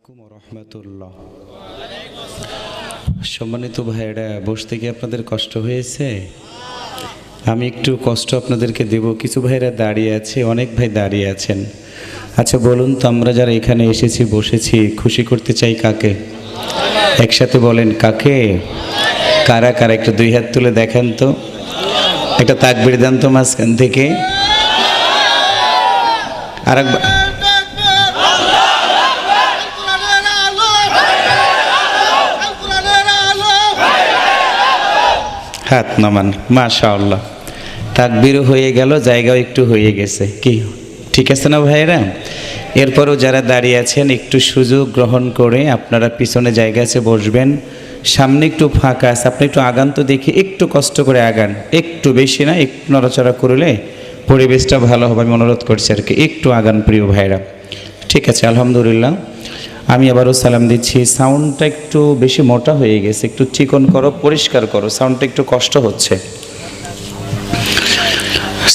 আলাইকুম রহমতুল্লাহ। সম্মানিত ভাইয়েরা, বসতে কি আপনাদের কষ্ট হয়েছে? আমি একটু কষ্ট আপনাদেরকে দেব। কিছু ভাইরা দাঁড়িয়ে আছে, অনেক ভাই দাঁড়িয়ে আছেন। আচ্ছা বলুন তো, আমরা যারা এখানে এসেছি বসেছি খুশি করতে চাই কাকে? একসাথে বলেন কাকে? কারা কারা একটু দুই হাত তুলে দেখেন তো, একটা তাকবীর দেন তো মাঝখান থেকে। আর একবার হাত নামান। মাশাআল্লাহ, তাকবীরও হয়ে গেল, জায়গাও একটু হয়ে গেছে। কি ঠিক আছে না ভাইয়েরা? এরপরও যারা দাঁড়িয়ে আছেন একটু সুযোগ গ্রহণ করে আপনারা পিছনে জায়গা আছে বসবেন। সামনে একটু ফাঁকা আছে, আপনি একটু আগান তো দেখি, একটু কষ্ট করে আগান, একটু বেশি না, একটু নড়াচড়া করলে পরিবেশটা ভালো হবে। আমি অনুরোধ করছি আর কি, একটু আগান প্রিয় ভাইরা। ঠিক আছে, আলহামদুলিল্লাহ। আমি আবারও সালাম দিচ্ছি। সাউন্ডটা একটু বেশি মোটা হয়ে গেছে, একটু চিকন করো, পরিষ্কার করো, সাউন্ডটা একটু কষ্ট হচ্ছে।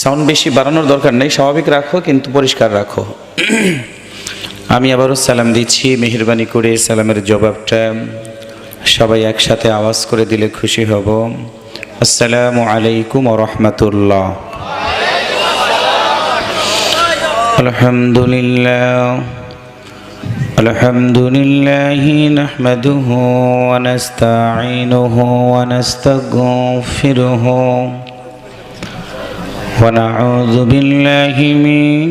সাউন্ড বেশি বাড়ানোর দরকার নেই, স্বাভাবিক রাখো কিন্তু পরিষ্কার রাখো। আমি আবারও সালাম দিচ্ছি। মেহেরবানি করে সালামের জবাবটা সবাই একসাথে আওয়াজ করে দিলে খুশি হব। আসসালামু আলাইকুম ওয়া রাহমাতুল্লাহ। আলহামদুলিল্লাহ আলহামদুলিল্লাহি নাহমাদুহু ওয়া নাস্তাঈনুহু ওয়া নাস্তাগফিরুহু ওয়া নাউযু বিল্লাহি মিন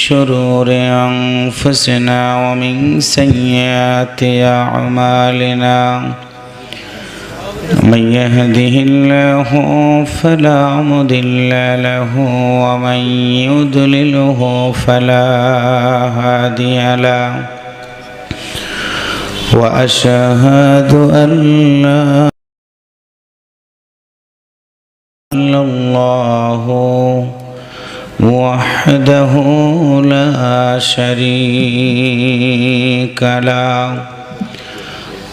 শুরুরি আনফুসিনা ওয়া মিন সাইয়্যাতি আ'মালিনা। من يهده الله فلا مضل له ومن يضلله فلا هادي له وأشهد أن لا إله إلا الله وحده لا شريك له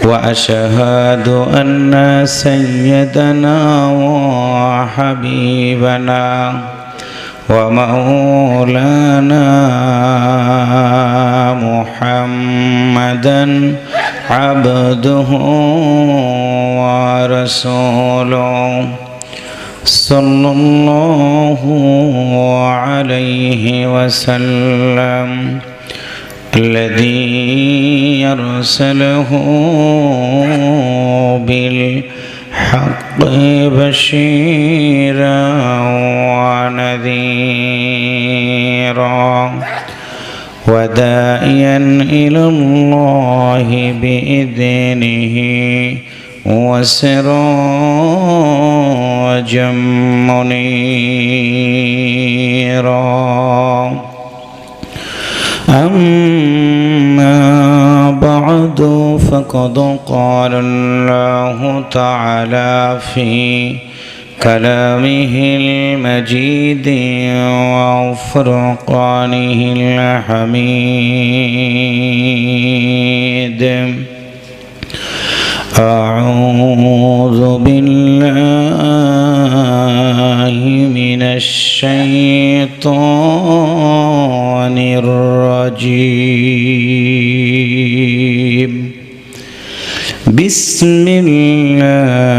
وأشهد أن سيدنا وحبيبنا ومولانا محمدا عبده ورسوله صلى الله عليه وسلم الذي أرسله بالحق بشيرا ونذيرا وداعيا إلى الله بإذنه وسراجا منيرا. أما بعد فقد قال الله تعالى في كلامه المجيد وفرقانه الحميد: أعوذ بالله من الشيطان الرجيم. بسم الله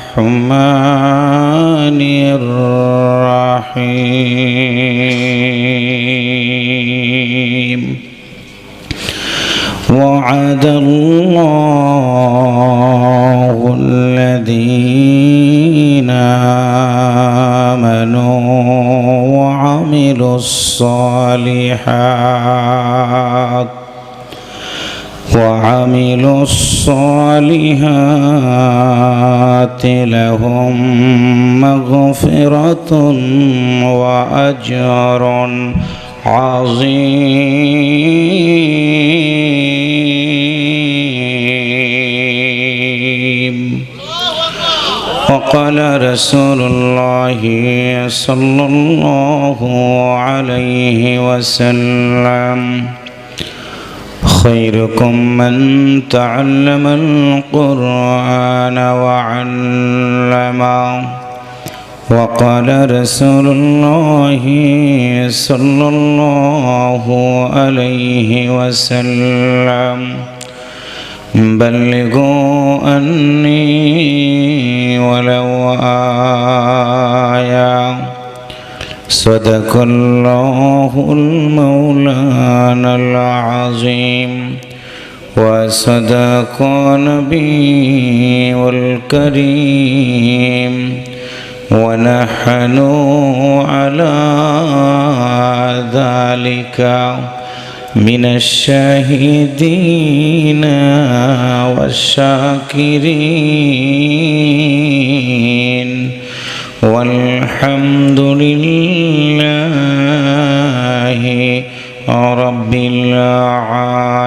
الرحمن الرحيم. وعد الله الذين آمنوا وعملوا الصالحات لهم مغفرة وأجر عظيم. وقال رسول الله صلى الله عليه وسلم: خيركم من تعلم القرآن وعلمه وقال رسول الله صلى الله عليه وسلم بلغوا عني ولو آية صدق الله المولانا العظيم وصدق نبيه الكريم ونحن على ذلك من الشاهدين والشاكرين والحمد لله رب العالمين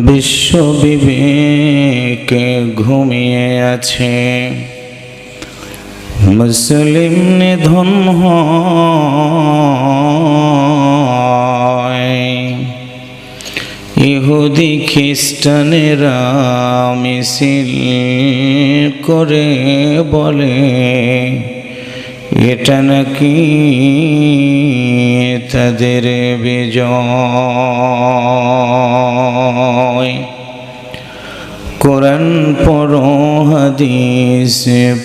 বিশ্ব বিবেকে ঘুমিয়ে আছে মুসলিম নিধন হয় ইহুদি খ্রিস্টানেরা মিছিল করে বলে এটা নাকি তাদের বিজয় কোরআন পড়ো হাদিস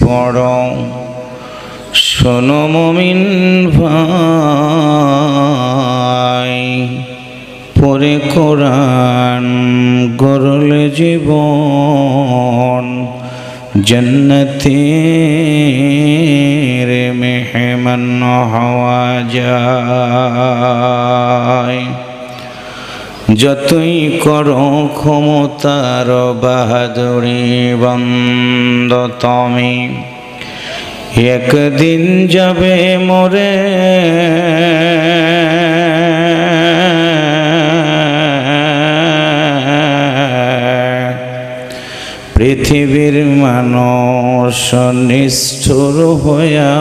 পড়ো শোনো মুমিন ভাই পড়ে কোরআন গড়লে জীবন জান্নাতের মেহমান হওয়া যায় যতই করো ক্ষমতার বাহাদুরি বন্ধ তুমি একদিন যাবে মরে পৃথিবীর মানুষ নিষ্ঠুর হইয়া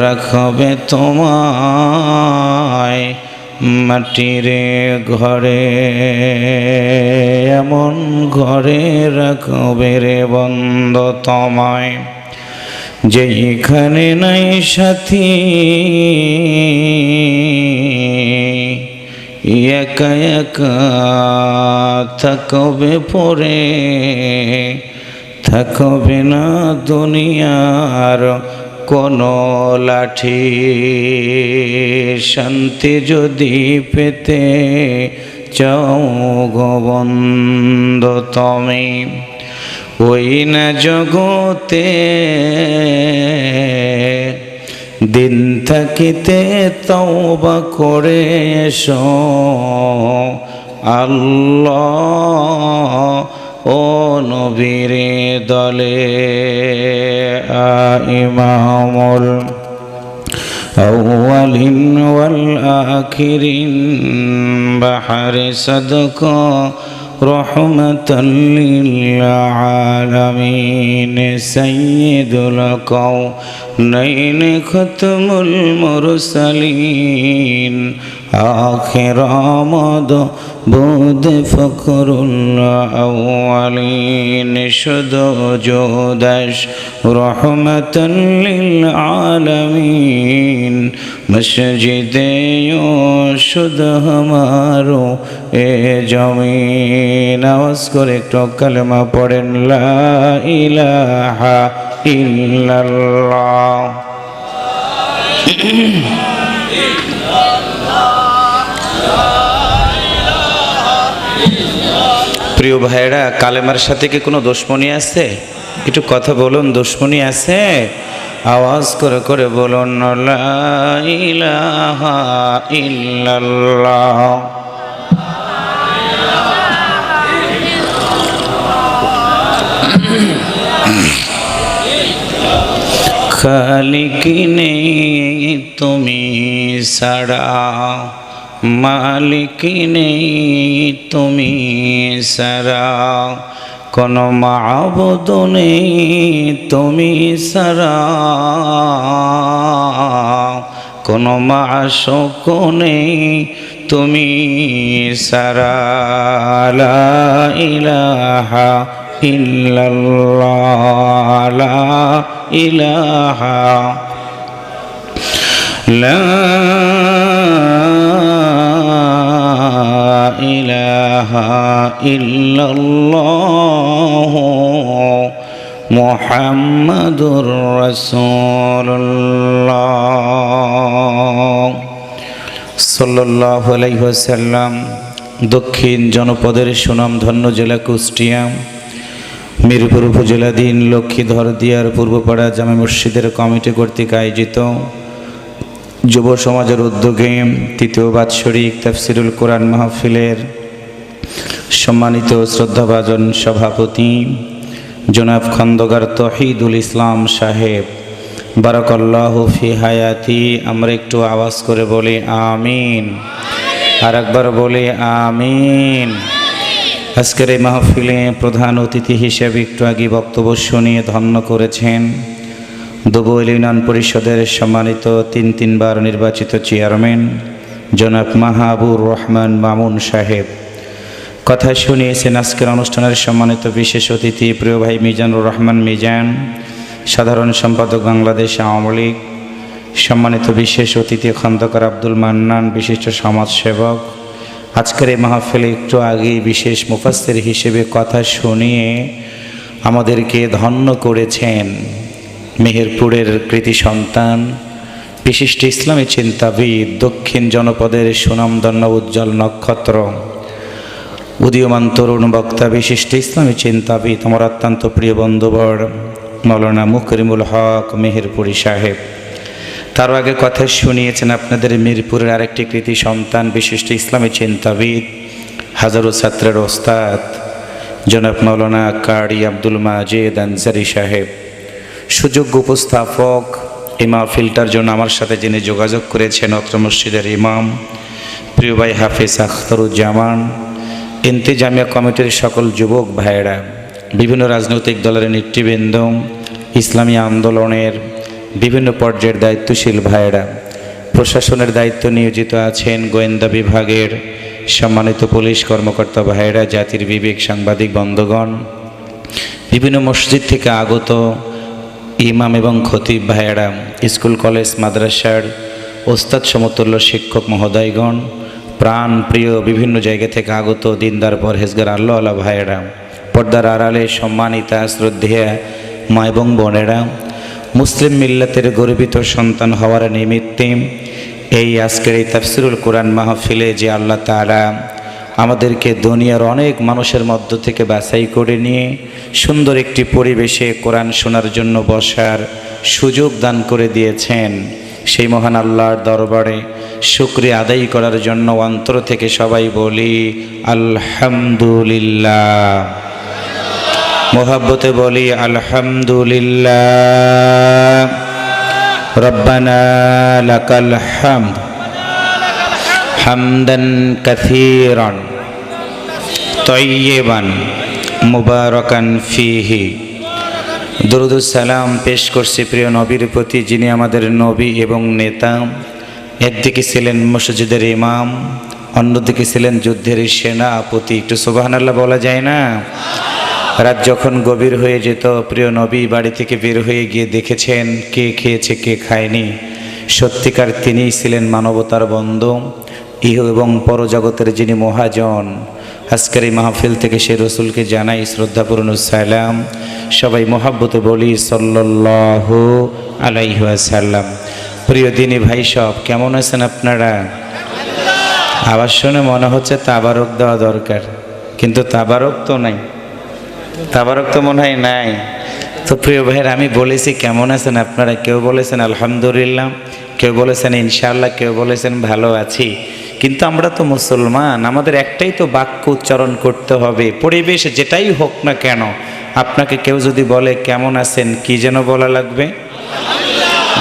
রাখবে তোমায় মাটির ঘরে এমন ঘরে রাখবে রে বন্ধ তোমায় যেখানে নাই সাথী একা একা থাকবে পরে থাকবে না দুনিয়ার কোনো লাঠি শান্তি যদি পেতে চাও গো বন্ধু তুমি ওই না জগতে দিন থাকিতে তওবা করে এসো আল্লাহ ও নবীর দলে ইমামুল আউয়ালিন ওয়াল আখিরিন বাহরে সাদকা রহমাতাল লিল আলামিন সাইয়্যিদুল কাওনাইন খাতমুল মুরসালিন আখির আমদ বুদ ফখরুল আউয়ালিন শুধু জোদাশ রহমাতাল লিল আলামিন মসজিদে শুধ হামারো এ জমিন আওয়াজ করে একটু কালেমা পড়েন লা ইলাহা ইল্লাল্লাহ প্রিয় ভাইরা কালেমার সাথে কি কোনো দুশমনী আছে একটু কথা বলুন দুশমনী আছে আওয়াজ করে করে বলুন লা ইলাহা ইল্লাল্লাহ খালিক নেই তুমি ছাড়া মালিক নেই তুমি ছাড়া কোনো মাবুদ নেই তুমি ছাড়া কোনো মাশুক নেই তুমি সারা লা ইলাহা ইল্লাল্লাহ লা ইলাহা লা ইলাহা ইল্লাল্লাহ মুহাম্মাদুর রাসূলুল্লাহ সাল্লাল্লাহু আলাইহি ওয়াসাল্লাম। দক্ষিণ জনপদের সুনামধন্য জেলা কুষ্টিয়া, মিরপুর উপজেলাধীন লক্ষ্মীধর দিয়ার পূর্বপাড়া জামে মসজিদের কমিটি কর্তৃক আয়োজিত যুব সমাজের উদ্যোগে তৃতীয় বাৎসরিক তাফসিরুল কোরআন মাহফিলের সম্মানিত শ্রদ্ধাভাজন সভাপতি জনাব খন্দকার তৌহিদুল ইসলাম সাহেব, বারাকাল্লাহু ফি হায়াতি। আমরা একটু আওয়াজ করে বলি আমিন, আর একবার বলি আমিন। আজকের এই মাহফিলে প্রধান অতিথি হিসেবে একটু আগে বক্তব্য শুনিয়ে ধন্য করেছেন দুবইল ইউনিয়ন পরিষদের সম্মানিত তিনবার নির্বাচিত চেয়ারম্যান জনাব মাহাবুর রহমান মামুন সাহেব। কথা শুনিয়েছেন আজকের অনুষ্ঠানের সম্মানিত বিশেষ অতিথি প্রিয় ভাই মিজানুর রহমান মিজান, সাধারণ সম্পাদক বাংলাদেশ আওয়ামী লীগ। সম্মানিত বিশেষ অতিথি খন্দকার আব্দুল মান্নান, বিশিষ্ট সমাজসেবক। আজকের এই মাহফিলে একটু আগেই বিশেষ মুফাসসির হিসেবে কথা শুনিয়ে আমাদেরকে ধন্য করেছেন মেহেরপুরের কৃতি সন্তান, বিশিষ্ট ইসলামী চিন্তাবিদ, দক্ষিণ জনপদের সুনামধন্য উজ্জ্বল নক্ষত্র, উদীয়মান তরুণ বক্তা, বিশিষ্ট ইসলামী চিন্তাবিদ, আমার অত্যন্ত প্রিয় বন্ধুবর মৌলানা মুকরিমুল হক মেহেরপুরি সাহেব। তার আগে কথা শুনিয়েছেন আপনাদের মিরপুরের আরেকটি কৃতি সন্তান, বিশিষ্ট ইসলামী চিন্তাবিদ, হাজারো ছাত্রের ওস্তাদ জনাব মৌলানা কারি আব্দুল মাজিদ আনসারী সাহেব। সুযোগ্য উপস্থাপক এই মাহফিলটার জন্য আমার সাথে যিনি যোগাযোগ করেছেন অত্র মসজিদের ইমাম প্রিয় ভাই হাফিজ আখতারুজ্জামান, ইন্তেজামিয়া কমিটির সকল যুবক ভাইয়েরা, বিভিন্ন রাজনৈতিক দলের নেতৃবৃন্দ, ইসলামী আন্দোলনের বিভিন্ন পর্যায়ের দায়িত্বশীল ভাইয়েরা, প্রশাসনের দায়িত্ব নিয়োজিত আছেন গোয়েন্দা বিভাগের সম্মানিত পুলিশ কর্মকর্তা ভাইয়েরা, জাতির বিবেক সাংবাদিক বন্ধুগণ, বিভিন্ন মসজিদ থেকে আগত ইমাম এবং খতিব ভাইয়েরা, স্কুল কলেজ মাদ্রাসার ওস্তাদ সমতুল্য শিক্ষক মহোদয়গণ, প্রাণ প্রিয় বিভিন্ন জায়গা থেকে আগত দিনদার পরহেজগার আল্লাহওয়ালা ভাইয়েরা, পর্দার আড়ালে সম্মানিতা শ্রদ্ধেয়া মা এবং বোনেরা, মুসলিম মিল্লাতের গর্বিত সন্তান হওয়ার নিমিত্তে এই আজকের এই তাফসিরুল কোরআন মাহফিলে যে আল্লাহ তাআলা আমাদেরকে দুনিয়ার অনেক মানুষের মধ্য থেকে বাছাই করে নিয়ে সুন্দর একটি পরিবেশে কোরআন শোনার জন্য বসার সুযোগ দান করে দিয়েছেন, সেই মহান আল্লাহর দরবারে শুকরিয়া আদায় করার জন্য অন্তর থেকে সবাই বলি আলহামদুলিল্লাহ। মোহাব্বতে বলি আলহামদুলিল্লাহ। রব্বানা লাকাল হামদ হামদান কাসীরান তাইয়িবান মুবারাকান ফীহি। দরুদ ও সালাম পেশ করছি প্রিয় নবীর প্রতি, যিনি আমাদের নবী এবং নেতা। একদিকে ছিলেন মসজিদের ইমাম, অন্যদিকে ছিলেন যুদ্ধের সেনাপতি। একটু সুবহানাল্লাহ বলা যায় না? রাত যখন গভীর হয়ে যেত, প্রিয় নবী বাড়ি থেকে বের হয়ে গিয়ে দেখেছেন কে খেয়েছে কে খায়নি। সত্যিকার তিনিই ছিলেন মানবতার বন্ধু, ইহ এবং পরজগতের যিনি মহাজন। আজকের এই মাহফিল থেকে সে রসুলকে জানাই শ্রদ্ধাপূর্ণ সালাম। সবাই মোহাব্বতে বলি সাল্লাল্লাহু আলাইহি ওয়াসাল্লাম। প্রিয় দিনী ভাই সব, কেমন আছেন আপনারা? আবার শুনে মনে হচ্ছে তাবারক দেওয়া দরকার, কিন্তু তাবারক তো নাই, তাবারক তো মনে হয় নাই। তো প্রিয় ভাইয়ের, আমি বলেছি কেমন আছেন আপনারা? কেউ বলেছেন আলহামদুলিল্লাহ, কেউ বলেছেন ইনশাআল্লাহ, কেউ বলেছেন ভালো আছি। কিন্তু আমরা তো মুসলমান, আমাদের একটাই তো বাক্য উচ্চারণ করতে হবে, পরিবেশ যেটাই হোক না কেন। আপনাকে কেউ যদি বলে কেমন আছেন, কি যেন বলা লাগবে?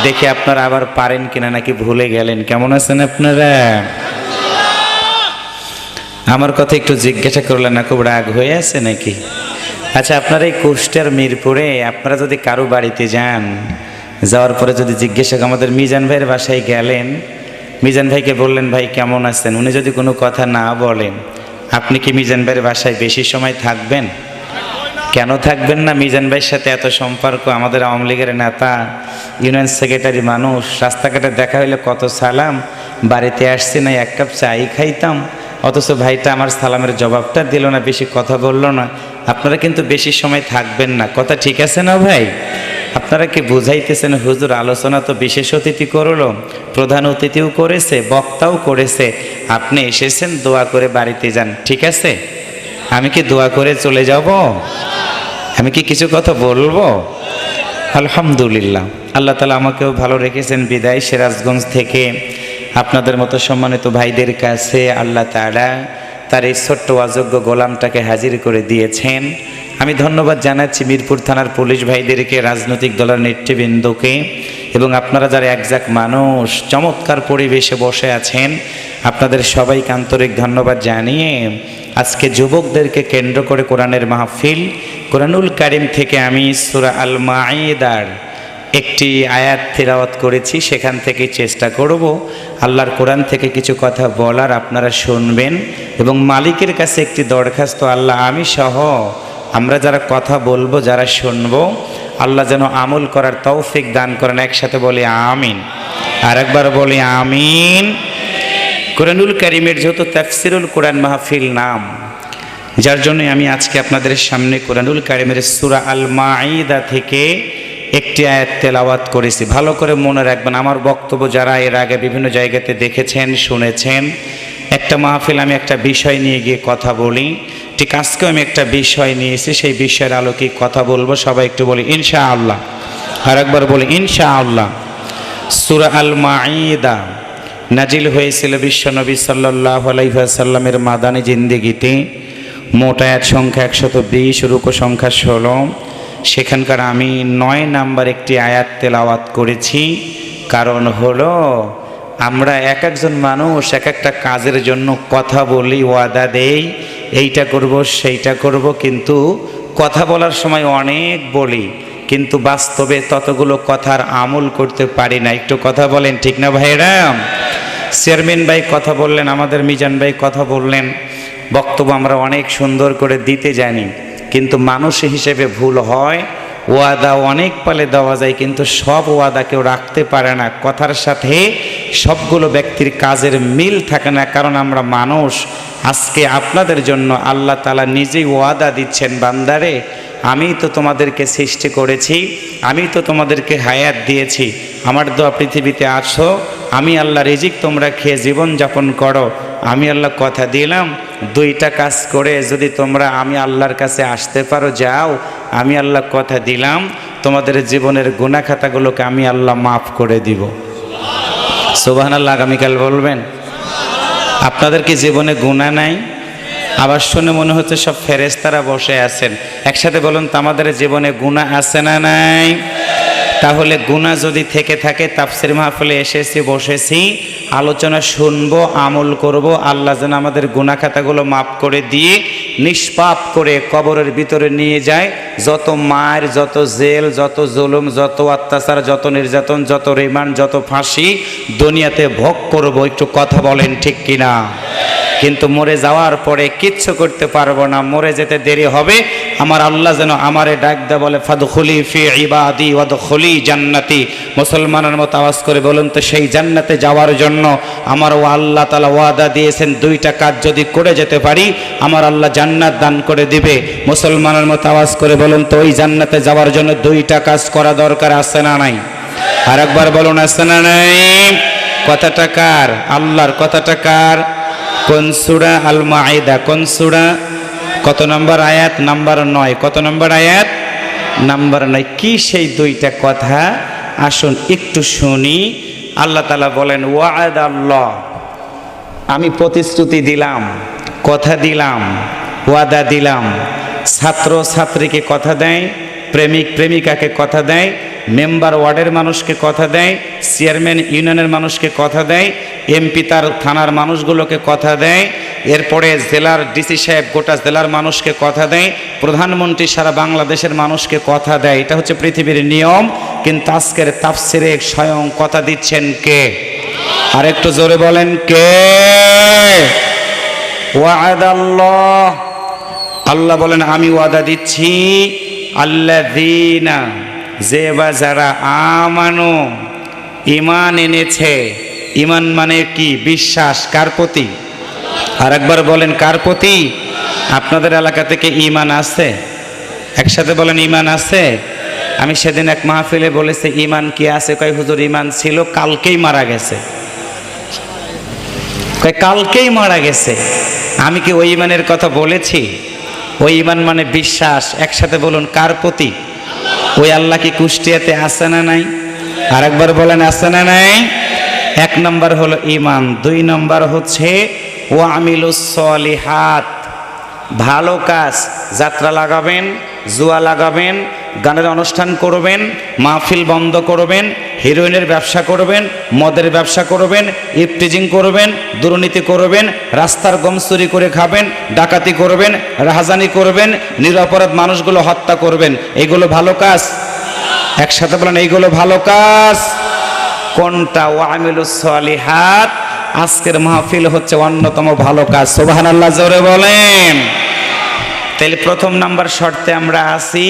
দেখে আপনারা আবার পারেন কিনা, নাকি ভুলে গেলেন? কেমন আছেন আপনারা? আমার কথা একটু জিজ্ঞাসা করলেন না, খুব রাগ হয়ে আছে নাকি? আচ্ছা, আপনারা এই কুষ্টিয়ার মিরপুরে আপনারা যদি কারো বাড়িতে যান, যাওয়ার পরে যদি জিজ্ঞাসা, আমাদের মিজান ভাইয়ের বাসায় গেলেন, মিজান ভাইকে বললেন, ভাই কেমন আছেন? উনি যদি কোনো কথা না বলেন, আপনি কি মিজান ভাইয়ের বাসায় বেশি সময় থাকবেন? কেন থাকবেন না? মিজান ভাইয়ের সাথে এত সম্পর্ক, আমাদের আওয়ামী লীগের নেতা, ইউনিয়ন সেক্রেটারি মানুষ, রাস্তাঘাটে দেখা হইলে কত সালাম, বাড়িতে আসছি না এক কাপ চাই খাইতাম, অথচ ভাইটা আমার সালামের জবাবটা দিল না, বেশি কথা বললো না। আপনারা কিন্তু বেশি সময় থাকবেন না, কথা ঠিক আছে না ভাই? আপনারা কি বুঝাইতেছেন? হুজুর আলোচনা তো বিশেষ অতিথি করলো, প্রধান অতিথিও করেছে, বক্তাও করেছে, আপনি এসেছেন, দোয়া করে বাড়িতে যান, ঠিক আছে? আমি কি দোয়া করে চলে যাব? আমি কি কিছু কথা বলবো? আলহামদুলিল্লাহ, আল্লাহ তাআলা আমাকেও ভালো রেখেছেন বিদায় সিরাজগঞ্জ থেকে আপনাদের মতো সম্মানিত ভাইদের কাছে আল্লাহ তাআলা তার এই ছোট্ট অযোগ্য গোলামটাকে হাজির করে দিয়েছেন। আমি ধন্যবাদ জানাচ্ছি মিরপুর থানার পুলিশ ভাইদেরকে, রাজনৈতিক দলের নেতৃবৃন্দকে, এবং আপনারা যারা একজাক মানুষ চমৎকার পরিবেশে বসে আছেন, আপনাদের সবাইকে আন্তরিক ধন্যবাদ জানিয়ে আজকে যুবকদেরকে কেন্দ্র করে কোরআনের মাহফিল, কোরআনুল কারীম থেকে আমি সূরা আল মাঈদার একটি আয়াত তিলাওয়াত করেছি, সেখান থেকে চেষ্টা করব আল্লাহর কোরআন থেকে কিছু কথা বলার, আপনারা শুনবেন। এবং মালিকের কাছে একটি দরখাস্ত, আল্লাহ আমি সহ আমরা যারা কথা বলবো, যারা শুনবো, আল্লাহ যেন আমল করার তৌফিক দান করেন। একসাথে বলি আমিন, আর একবার বলি আমিন। কোরআনুল কারীমের যেহেতু তাফসিরুল কোরআন মাহফিল নাম, যার জন্য আমি আজকে আপনাদের সামনে কোরআনুল কারীমের সূরা আল মাঈদা থেকে একটি আয়াত তেলাওয়াত করেছি। ভালো করে মনে রাখবেন, আমার বক্তব্য যারা এর আগে বিভিন্ন জায়গাতে দেখেছেন, শুনেছেন, একটা মাহফিল আমি একটা বিষয় নিয়ে গিয়ে কথা বলি, ঠিক আজকেও আমি একটা বিষয় নিয়েছি, সেই বিষয়ের আলোকে কথা বলবো। সবাই একটু বলি ইনশাআল্লাহ, আর একবার বলি ইনশাআল্লাহ। সূরা আল মাঈদা নাজিল হয়েছিল বিশ্বনবী সাল্লাল্লাহু আলাইহি ওয়াসাল্লামের মাদানী জিন্দেগিতে। মোট আয়াত সংখ্যা 120, রুকু সংখ্যা 16। সেখানকার আমি 9 নাম্বার একটি আয়াত তেলাওয়াত করেছি। কারণ হলো আমরা এক একজন মানুষ এক একটা কাজের জন্য কথা বলি, ওয়াদা দেই, এইটা করব সেইটা করব, কিন্তু কথা বলার সময় অনেক বলি, কিন্তু বাস্তবে ততগুলো কথার আমল করতে পারি না। একটু কথা বলেন, ঠিক না ভাইরা? চেয়ারম্যান ভাই কথা বললেন, আমাদের মিজান ভাই কথা বললেন, বক্তব্য আমরা অনেক সুন্দর করে দিতে জানি, কিন্তু মানুষ হিসেবে ভুল হয়। ওয়াদা অনেক পালে দেওয়া যায়, কিন্তু সব ওয়াদা কেউ রাখতে পারে না। কথার সাথে সবগুলো ব্যক্তির কাজের মিল থাকে না, কারণ আমরা মানুষ। আজকে আপনাদের জন্য আল্লাহ তাআলা নিজেই ওয়াদা দিচ্ছেন, বান্দারে আমি তো তোমাদেরকে সৃষ্টি করেছি, আমি তো তোমাদেরকে হায়াত দিয়েছি, আমার দোয়া পৃথিবীতে আছো, আমি আল্লাহ রিজিক তোমরা খেয়ে জীবন যাপন করো। আমি আল্লাহ কথা দিলাম, 2টা কাজ করে যদি তোমরা আমি আল্লাহর কাছে আসতে পারো, যাও, আমি আল্লাহ কথা দিলাম তোমাদের জীবনের গুনাহ খাতাগুলোকে আমি আল্লাহ মাফ করে দিব। সুবহানাল্লাহ, আগামীকাল বলবেন। আপনাদের কি জীবনে গুনাহ নাই? আবার শুনে মনে হচ্ছে সব ফেরেশতারা বসে আছেন। একসাথে বলুন তো, আমাদের জীবনে গুনাহ আছে না নাই? তাহলে গুনাহ যদি থেকে থাকে, তাফসীর মাহফিলে এসেছি, বসেছি, আলোচনা শুনবো, আমল করব, আল্লাহ যেন আমাদের গুনাহ খাতাগুলো মাফ করে দিয়ে নিষ্পাপ করে কবরের ভিতরে নিয়ে যায়। যত মার, যত জেল, যত জুলুম, যত অত্যাচার, যত নির্যাতন, যত রিমান্ড, যত ফাঁসি দুনিয়াতে ভোগ করব। একটু কথা বলেন, ঠিক কিনা? কিন্তু মরে যাওয়ার পরে কিচ্ছু করতে পারবো না, মরে যেতে দেরি হবে। আমার আল্লাহ যেন আমারে ডাক দেয়, বলে ফাদখুলি ফি ইবাদি ওয়াদখুলি জান্নাতি। মুসলমানের মতো আওয়াজ করে বলুন তো, সেই জান্নাতে যাওয়ার জন্য আমার আল্লাহ তাআলা ওয়াদা দিয়েছেন, 2টা কাজ যদি করে যেতে পারি আমার আল্লাহ জান্নাত দান করে দিবে। মুসলমানের মতো আওয়াজ করে বলুন তো, ওই জান্নাতে যাওয়ার জন্য 2টা কাজ করা দরকার আছে না নাই? আর একবার বলুন, আছে না নাই? কথাটা কার? আল্লাহর। কথাটা কার? কোন সূরা? আল মাঈদা। কোন সূরা? কত নম্বর আয়াত? নাম্বার 9। কত নম্বর আয়াত? নাম্বার 9। কি সেই 2টা কথা? আসুন একটু শুনি। আল্লাহ তাআলা বলেন, ওয়াদাল্লাহ, আমি প্রতিশ্রুতি দিলাম, কথা দিলাম, ওয়াদা দিলাম। ছাত্র ছাত্রীকে কথা দেয়, প্রেমিক প্রেমিকাকে কথা দেয়, মেম্বার ওয়ার্ডের মানুষকে কথা দেয়, চেয়ারম্যান ইউনিয়নের মানুষকে কথা দেয়, এমপি তার থানার মানুষগুলোকে কথা দেয়, এরপরে জেলার ডিসি সাহেব গোটা জেলার মানুষকে কথা দেয়, প্রধানমন্ত্রী সারা বাংলাদেশের মানুষকে কথা দেয়। এটা হচ্ছে পৃথিবীর নিয়ম। কিন্তু আজকের তাফসিরে স্বয়ং কথা দিচ্ছেন কে? আর একটু জোরে বলেন কে? ওয়াদাল্লাহ, আল্লাহ বলেন আমি ওয়াদা দিচ্ছি, আল্লাযীনা, যে বা যারা, আমানু, ঈমান এনেছে। ঈমান মানে কি? বিশ্বাস। কার প্রতি? আর একবার বলেন কার প্রতি? আপনাদের এলাকা থেকে ঈমান আছে? একসাথে বলেন ঈমান আছে। আমি সেদিন এক মাহফিলে বলেছি ঈমান কি আছে? কয় হুজুর ঈমান ছিল, কালকেই মারা গেছে। কয় কালকেই মারা গেছে। আমি কি ওই ঈমানের কথা বলেছি? ওই ঈমান মানে বিশ্বাস। একসাথে বলুন কার প্রতি? ওই আল্লাহ কি কুষ্টিয়াতে আছে না নাই? আর একবার বলেন আছে না নাই? এক নম্বর হলো ঈমান। দুই নম্বর হচ্ছে ওয়া আমিলুস সলিহাত, ভালো কাজ। যাত্রা লাগাবেন, জুয়া লাগাবেন, গানের অনুষ্ঠান করবেন, মাহফিল বন্ধ করবেন, হিরোইনের ব্যবসা করবেন, মদের ব্যবসা করবেন, ইফটিজিং করবেন, দুর্নীতি করবেন, রাস্তার গম চুরি করে খাবেন, ডাকাতি করবেন, রাহাজানি করবেন, নিরপরাধ মানুষগুলো হত্যা করবেন। এগুলো ভালো কাজ? একসাথে বলেন এইগুলো ভালো কাজ। কোনটা? ওয়া আমিলুস সলিহাত। আজকের মাহফিল হচ্ছে অন্যতম ভালো কাজ। সুবহানাল্লাহ জোরে বলেন। তাহলে প্রথম নাম্বার শর্তে আমরা আসি,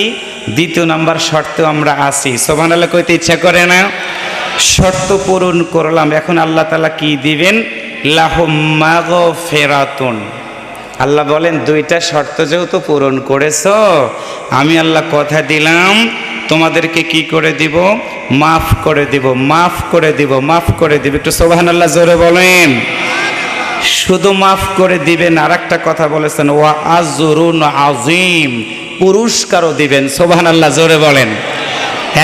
দ্বিতীয় নাম্বার শর্তেও আমরা আসি। সুবহানাল্লাহ কইতে ইচ্ছা করে না? শর্ত পূরণ করলাম, এখন আল্লাহ তাআলা কি দিবেন? লাহুম মাগফিরাতুন। আল্লাহ বলেন দুইটা শর্ত যেহেতু পূরণ করেছো, আমি আল্লাহ কথা দিলাম তোমাদেরকে কি করে দিব? মাফ করে দিব, মাফ করে দিব, মাফ করে দিব। একটু সুবহানাল্লাহ জোরে বলেন। শুধু মাফ করে দিবেন, আর একটা কথা বলেছেন ওয়া আজরুন আযীম, পুরস্কারও দিবেন। সুবহানাল্লাহ জোরে বলেন।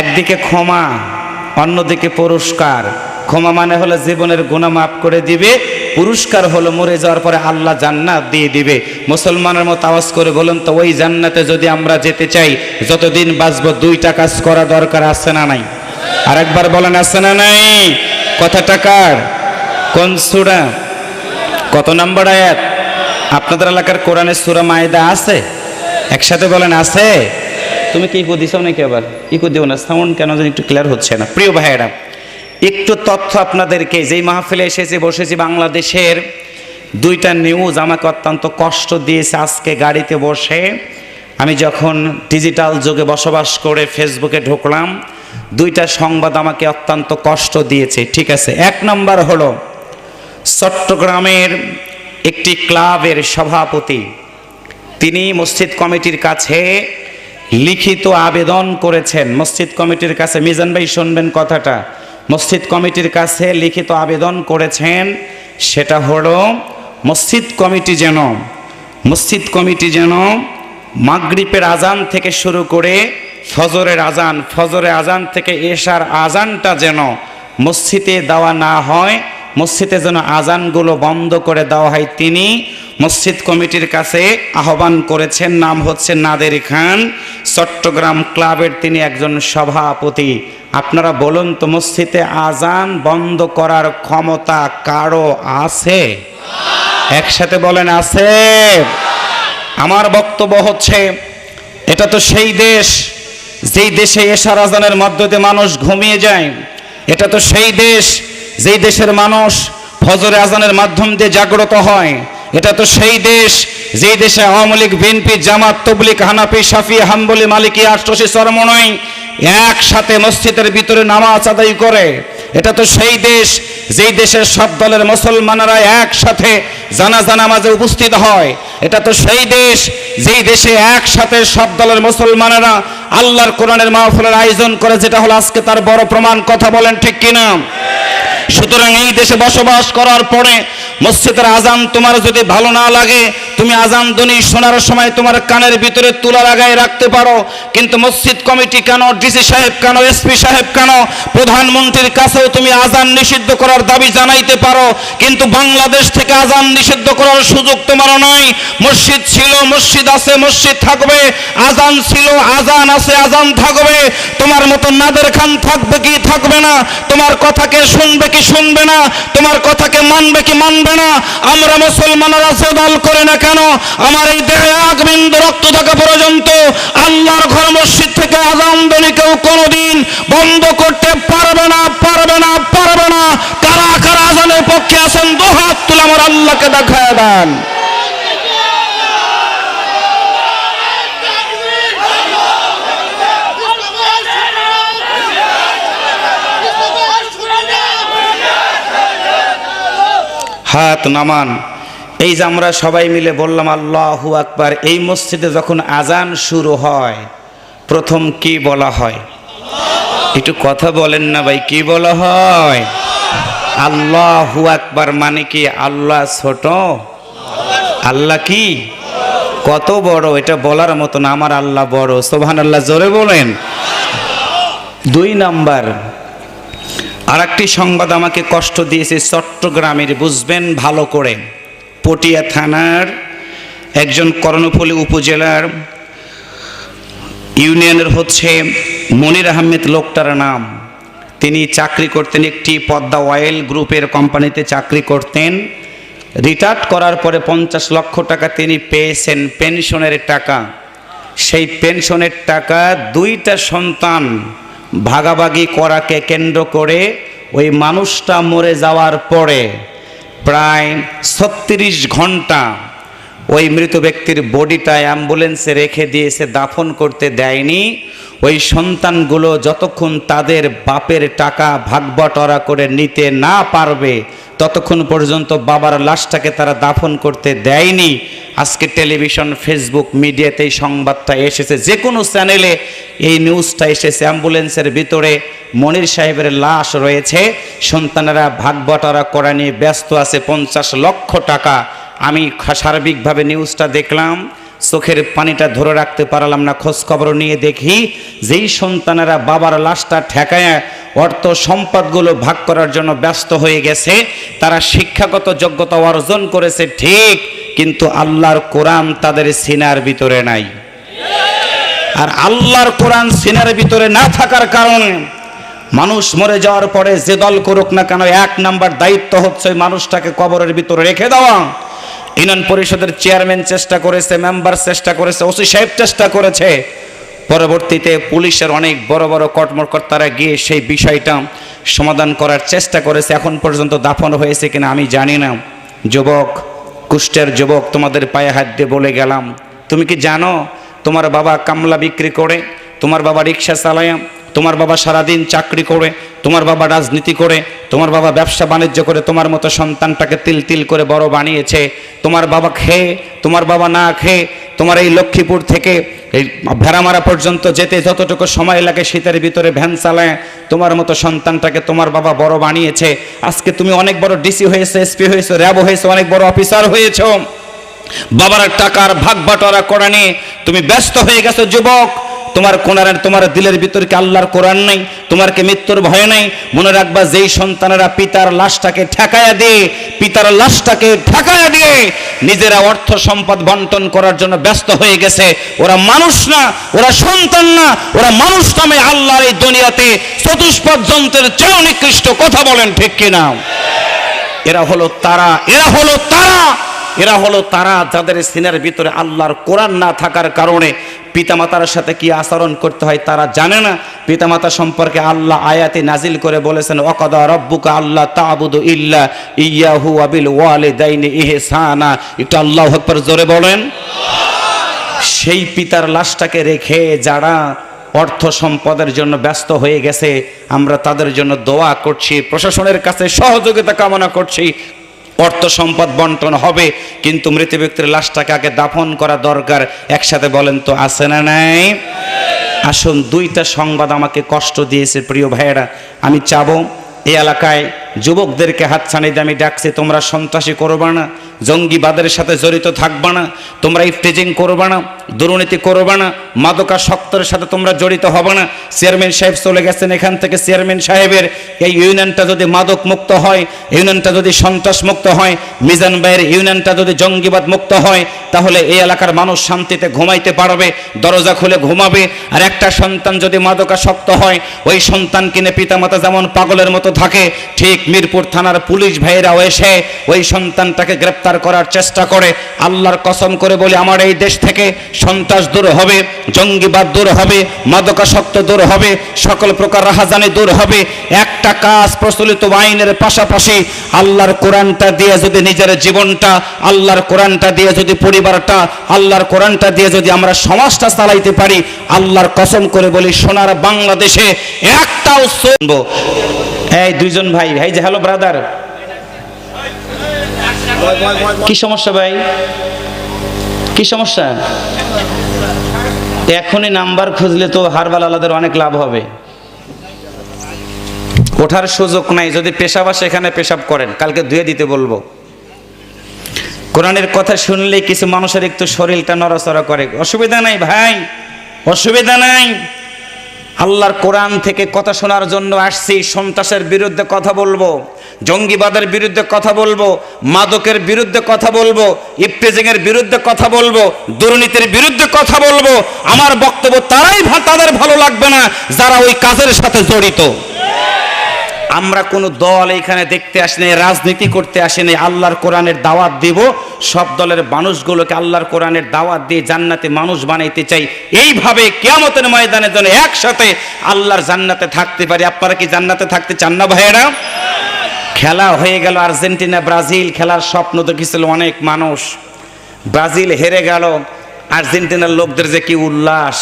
একদিকে ক্ষমা, অন্যদিকে পুরস্কার। ক্ষমা মানে হলো জীবনের গুনাহ মাফ করে দিবে, পুরস্কার হলো মরে যাওয়ার পরে আল্লাহ জান্নাত দিয়ে দিবে। মুসলমানের মতো আওয়াজ করে বলুন তো, ওই জান্নাতে যদি আমরা যেতে চাই, যতদিন বাঁচবো দুইটা কাজ করা দরকার, আছে না নাই? আর একবার বলেন আছে না নাই? কথাটা কার? কোন সূরা? কত নম্বর আয়াত? আপনাদের এলাকার কোরআনের সূরা মায়েদা আছে? একসাথে বলেন আছে। তুমি কি ইকো দিছো নাকি? আবার ইকো দিও না, সাউন্ড কেন জানি একটু ক্লিয়ার হচ্ছে না। প্রিয় ভাইয়েরা, একটু তথ্য আপনাদেরকে, যেই মাহফিলে এসেছি বসেছি, বাংলাদেশের দুইটা নিউজ আমাকে অত্যন্ত কষ্ট দিয়েছে। আজকে গাড়িতে বসে আমি যখন ডিজিটাল যুগে বসবাস করে ফেসবুকে ঢুকলাম, দুইটা সংবাদ আমাকে অত্যন্ত কষ্ট দিয়েছে। ঠিক আছে, এক নম্বর হলো চট্টগ্রামের একটি ক্লাবের সভাপতি, তিনি মসজিদ কমিটির কাছে লিখিত আবেদন করেছেন। মসজিদ কমিটির কাছে, মিজান ভাই শুনবেন কথাটা, মসজিদ কমিটির কাছে লিখিত আবেদন করেছেন। সেটা হলো মসজিদ কমিটি যেন মাগরিবের আজান থেকে শুরু করে ফজরের আজান থেকে এশার আজানটা যেন মসজিদে দেওয়া না হয়, মসজিদে যেন আজানগুলো বন্ধ করে দেওয়া হয়। তিনি মসজিদ কমিটির কাছে আহ্বান করেছেন। নাম হচ্ছে নাদের খান, চট্টগ্রাম ক্লাবের তিনি একজন সভাপতি। আপনারা বলুন তো, মসজিদে আজান বন্ধ করার ক্ষমতা কারো আছে? একসাথে বলেন আছে। আমার বক্তব্য হচ্ছে, এটা তো সেই দেশ যেই দেশে এশার আজানের মধ্য দিয়ে মানুষ ঘুমিয়ে যায়। এটা তো সেই দেশ যেই দেশের মানুষ ফজরে আজানের মাধ্যম দিয়ে জাগ্রত হয়। এটা তো সেই দেশ যেই দেশে আওয়ামী লীগ, বিএনপি, জামাত, তবলিগ, হানাফি, শাফি, হাম্বলি, মালিকি, আটশোশি, চরমনাই একসাথে মসজিদের ভিতরে নামাজ আদায় করে। এটা তো সেই দেশ যেই দেশের সব দলের মুসলমানেরা একসাথে জানাজা নামাজে উপস্থিত হয়। এটা তো সেই দেশ যেই দেশে একসাথে সব দলের মুসলমানেরা আল্লাহর কোরআনের মাহফিলের আয়োজন করে, যেটা হলো আজকে তার বড় প্রমাণ। কথা বলেন ঠিক কিনা? সুতরাং এই দেশে বসবাস করার পরে মসজিদের আজান তোমার যদি ভালো না লাগে, তুমি আজান ধ্বনি শোনার সময় তোমার কানের ভিতরে তুলা লাগায় রাখতে পারো, কিন্তু মসজিদ কমিটি কেন, ডিসি সাহেব কেন, এসপি সাহেব কেন, প্রধানমন্ত্রীর কাছেও তুমি আজান নিষিদ্ধ করার দাবি জানাইতে পারো, কিন্তু বাংলাদেশ থেকে আজান নিষিদ্ধ করার সুযোগ তোমার নয়। মসজিদ ছিল, মসজিদ আছে, মসজিদ থাকবে। আজান ছিল, আজান আছে, আজান থাকবে। তোমার মতো নাদের খান থাকবে কি থাকবে না? তোমার কথাকে শুনবে কি শুনবে না? তোমার কথাকে মানবে কি মানবে না? আমরা মুসলমানরা যে দল করে না কেন, আমার এই দেহে এক বিন্দু রক্ত থাকা পর্যন্ত আল্লাহর ঘর মসজিদ থেকে আজান ধ্বনি কেউ কোনোদিন বন্ধ করতে পারবে না, পারবে না, পারবে না। কারা কারা কে আছেন দু হাত তুলে আমার আল্লাহকে দেখায় দেন। হাত নামান। এই যে আমরা সবাই মিলে বললাম আল্লাহু আকবার, এই মসজিদে যখন আজান শুরু হয় প্রথম কি বলা হয়? একটু কথা বলেন না ভাই, কি বলা হয়? আল্লাহু আকবার মানে কি? আল্লাহ ছোট, আল্লাহ কি কত বড়, এটা বলার মতো না। আমার আল্লাহ বড়, সুবহানাল্লাহ জোরে বলেন। 2 নাম্বার আরেকটি সংবাদ আমাকে কষ্ট দিয়েছে চট্টগ্রামের, বুঝবেন ভালো করে। পটিয়া থানার একজন কর্ণফুলী উপজেলার ইউনিয়নের মনির আহমেদ লোকটার নাম। তিনি চাকরি করতেন একটি পদ্মা অয়েল গ্রুপের কোম্পানিতে চাকরি করতেন। রিটায়ার্ড করার পরে 50 লক্ষ টাকা তিনি পেয়েছেন পেনশনের টাকা। সেই পেনশনের টাকা 2টা সন্তান ভাগাভাগি করাকে কেন্দ্র করে ওই মানুষটা মরে যাওয়ার পরে প্রায় 36 ঘন্টা ওই মৃত ব্যক্তির বডিটা অ্যাম্বুলেন্সে রেখে দিয়েছে, দাফন করতে দেয়নি। ওই সন্তানগুলো যতক্ষণ তাদের বাপের টাকা ভাগবটরা করে নিতে না পারবে ততক্ষণ পর্যন্ত বাবার লাশটাকে তারা দাফন করতে দেয়নি। আজকে টেলিভিশন, ফেসবুক, মিডিয়াতে এই সংবাদটা এসেছে, যে কোনো চ্যানেলে এই নিউজটা এসেছে। অ্যাম্বুলেন্সের ভিতরে মনির সাহেবের লাশ রয়েছে, সন্তানেরা ভাগবটরা করা নিয়ে ব্যস্ত আছে 50 লক্ষ টাকা। আমি সার্বিকভাবে নিউজটা দেখলাম, চোখের পানিটা ধরে রাখতে পারলাম না। খোঁজ খবর নিয়ে দেখি যেই সন্তানেরা বাবার লাশটা ঠেকায় অর্থ সম্পদগুলো ভাগ করার জন্য ব্যস্ত হয়ে গেছে, তারা শিক্ষাগত যোগ্যতা অর্জন করেছে ঠিক, কিন্তু আল্লাহর কোরআন তাদের সিনার ভিতরে নাই। আর আল্লাহর কোরআন সিনার ভিতরে না থাকার কারণে মানুষ মরে যাওয়ার পরে যে দল করুক না কেন, 1 নাম্বার দায়িত্ব হচ্ছে মানুষটাকে কবরের ভিতরে রেখে দেওয়া। ইউনিয়ন পরিষদের চেয়ারম্যান চেষ্টা করেছে, মেম্বার চেষ্টা করেছে, ওসি সাহেব চেষ্টা করেছে। পরবর্তীতে পুলিশের অনেক বড় বড় কর্মকর্তারা গিয়ে সেই বিষয়টা সমাধান করার চেষ্টা করেছে। এখন পর্যন্ত দাফন হয়েছে কিনা আমি জানি না। যুবক, কুষ্টের যুবক, তোমাদের পায়ে হাত দিয়ে বলে গেলাম, তুমি কি জানো তোমার বাবা কামলা বিক্রি করে, তোমার বাবা রিক্সা চালায়, তোমার বাবা সারাদিন চাকরি করে, তোমার বাবা রাজনীতি করে, তোমার বাবা ব্যবসা বাণিজ্য করে তোমার মতো সন্তানটাকে তিল তিল করে বড় বানিয়েছে। তোমার বাবা খেয়ে, তোমার বাবা না খেয়ে, তোমার এই লক্ষ্মীপুর থেকে এই ভেড়ামারা পর্যন্ত যেতে যতটুকু সময় লাগে শীতের ভিতরে ভ্যান চালায় তোমার মতো সন্তানটাকে তোমার বাবা বড় বানিয়েছে। আজকে তুমি অনেক বড় ডিসি হয়েছে, এসপি হয়েছে, র্যাব হয়েছে, অনেক বড় অফিসার হয়েছো। বাবার টাকার ভাগ বাটোয়ারা করা নিয়ে তুমি ব্যস্ত হয়ে গেছো। যুবক, তোমার দিলের ভিতরে কি আল্লাহর কোরআন নেই? তোমার কি মৃত্যুর ভয় নেই? মনে রাখবা, যেই সন্তানেরা পিতার লাশটাকে ঠেকায়া দিয়ে নিজেরা অর্থ সম্পদ বন্টন করার জন্য ব্যস্ত হয়ে গেছে, ওরা মানুষ না, ওরা সন্তান না, ওরা মানুষ নামে আল্লাহর এই দুনিয়াতে চতুষ্পদ যন্ত্রের চেয়েও নিকৃষ্ট। কথা বলেন ঠিক কিনা? এরা হলো তারা যাদের সিনার ভিতরে আল্লাহর কোরআন না থাকার কারণে পিতামাতার সাথে কি আচরণ করতে হয় তারা জানে না। পিতামাতা সম্পর্কে আল্লাহ আয়াতে নাজিল করে বলেছেন, ওয়াকাদা রাব্বুকা আল্লা তা'বুদু ইল্লা ইয়্যাহু ওয়া বিল ওয়ালিদাইনি ইহসানা। একটু আল্লাহু আকবার জোরে বলেন। সেই পিতার লাশটাকে রেখে যারা অর্থ সম্পদের জন্য ব্যস্ত হয়ে গেছে, আমরা তাদের জন্য দোয়া করছি, প্রশাসনের কাছে সহযোগিতা কামনা করছি। অর্থ সম্পদ বন্টন হবে, কিন্তু মৃত ব্যক্তির লাশটাকে আগে দাফন করা দরকার। একসাথে বলেন তো, আছে না নাই? আসুন, 2টা সংবাদ আমাকে কষ্ট দিয়েছে প্রিয় ভাইয়েরা। আমি চাবো এই এলাকায় যুবকদেরকে হাতছানি দিয়ে আমি ডাকছি, তোমরা সন্ত্রাসী করবা না, জঙ্গিবাদের সাথে জড়িত থাকবা না, তোমরা ইফতেজিং করবা না, দুর্নীতি করবা না, মাদকাসক্তের সাথে তোমরা জড়িত হবে না। চেয়ারম্যান সাহেব চলে গেছেন এখান থেকে। চেয়ারম্যান সাহেবের এই ইউনিয়নটা যদি মাদক মুক্ত হয়, ইউনিয়নটা যদি সন্ত্রাস মুক্ত হয়, মিজান ভাইয়ের ইউনিয়নটা যদি জঙ্গিবাদ মুক্ত হয়, তাহলে এই এলাকার মানুষ শান্তিতে ঘুমাইতে পারবে, দরজা খুলে ঘুমাবে। আর একটা সন্তান যদি মাদকাসক্ত হয়, ওই সন্তান কিনে পিতামাতা যেমন পাগলের মতো থাকে, ঠিক মিরপুর থানার পুলিশ ভাইরাও এসে ওই সন্তানটাকে গ্রেপ্তার করার চেষ্টা করে, আল্লাহর কসম করে বলি আমার এই দেশ থেকে সন্ত্রাস দূর হবে, জঙ্গিবাদ দূর হবে, মাদকাসক্ত দূর হবে, সকল প্রকার রাহাজানি দূর হবে। একটা কাজ প্রচলিত আইনের পাশাপাশি আল্লাহর কোরআনটা দিয়ে যদি নিজের জীবনটা, আল্লাহর কোরআনটা দিয়ে যদি পরিবারটা, আল্লাহর কোরআনটা দিয়ে যদি আমরা সমাজটা চালাইতে পারি, আল্লাহর কসম করে বলি সোনার বাংলাদেশে একটাও শুনবো। এই দুইজন ভাই ভাই যে হ্যালো ব্রাদার, কি সমস্যা ভাই, কি সমস্যা? এখনই নাম্বার খুঁজলে তো হারবাল আলাদের অনেক লাভ হবে। ওঠার সুযোগ নাই, যদি পেশাব আসে এখানে পেশাব করেন, কালকে ধুয়ে দিতে বলবো। কোরআনের কথা শুনলে কিছু মানুষের একটু শরীরটা নড়াচড়া করে, অসুবিধা নাই ভাই, অসুবিধা নাই। আল্লাহর কোরআন থেকে কথা শোনার জন্য আসছি। সন্ত্রাসের বিরুদ্ধে কথা বলবো, জঙ্গিবাদের বিরুদ্ধে কথা বলবো, মাদকের বিরুদ্ধে কথা বলবো, ইফতেজিং এর বিরুদ্ধে কথা বলবো, দুর্নীতির বিরুদ্ধে কথা বলবো। আমার বক্তব্য তাদের ভালো লাগবে না যারা ওই কাজের সাথে জড়িত। আমরা কোনো দল এখানে দেখতে আসিনি, রাজনীতি করতে আসিনি, আল্লাহর কোরআনের দাওয়াত দিব। সব দলের মানুষগুলোকে আল্লাহর কোরআনের দাওয়াত দিয়ে জান্নাতে মানুষ বানাইতে চাই। এইভাবে কিয়ামতের ময়দানে যেন একসাথে আল্লাহর জান্নাতে থাকতে পারি। আপনারা কি জান্নাতে থাকতে চান না ভাইয়েরা? খেলা হয়ে গেল আর্জেন্টিনা ব্রাজিল, খেলার স্বপ্ন দেখেছিল অনেক মানুষ। ব্রাজিল হেরে গেল, আর্জেন্টিনার লোকদের যে কি উল্লাস!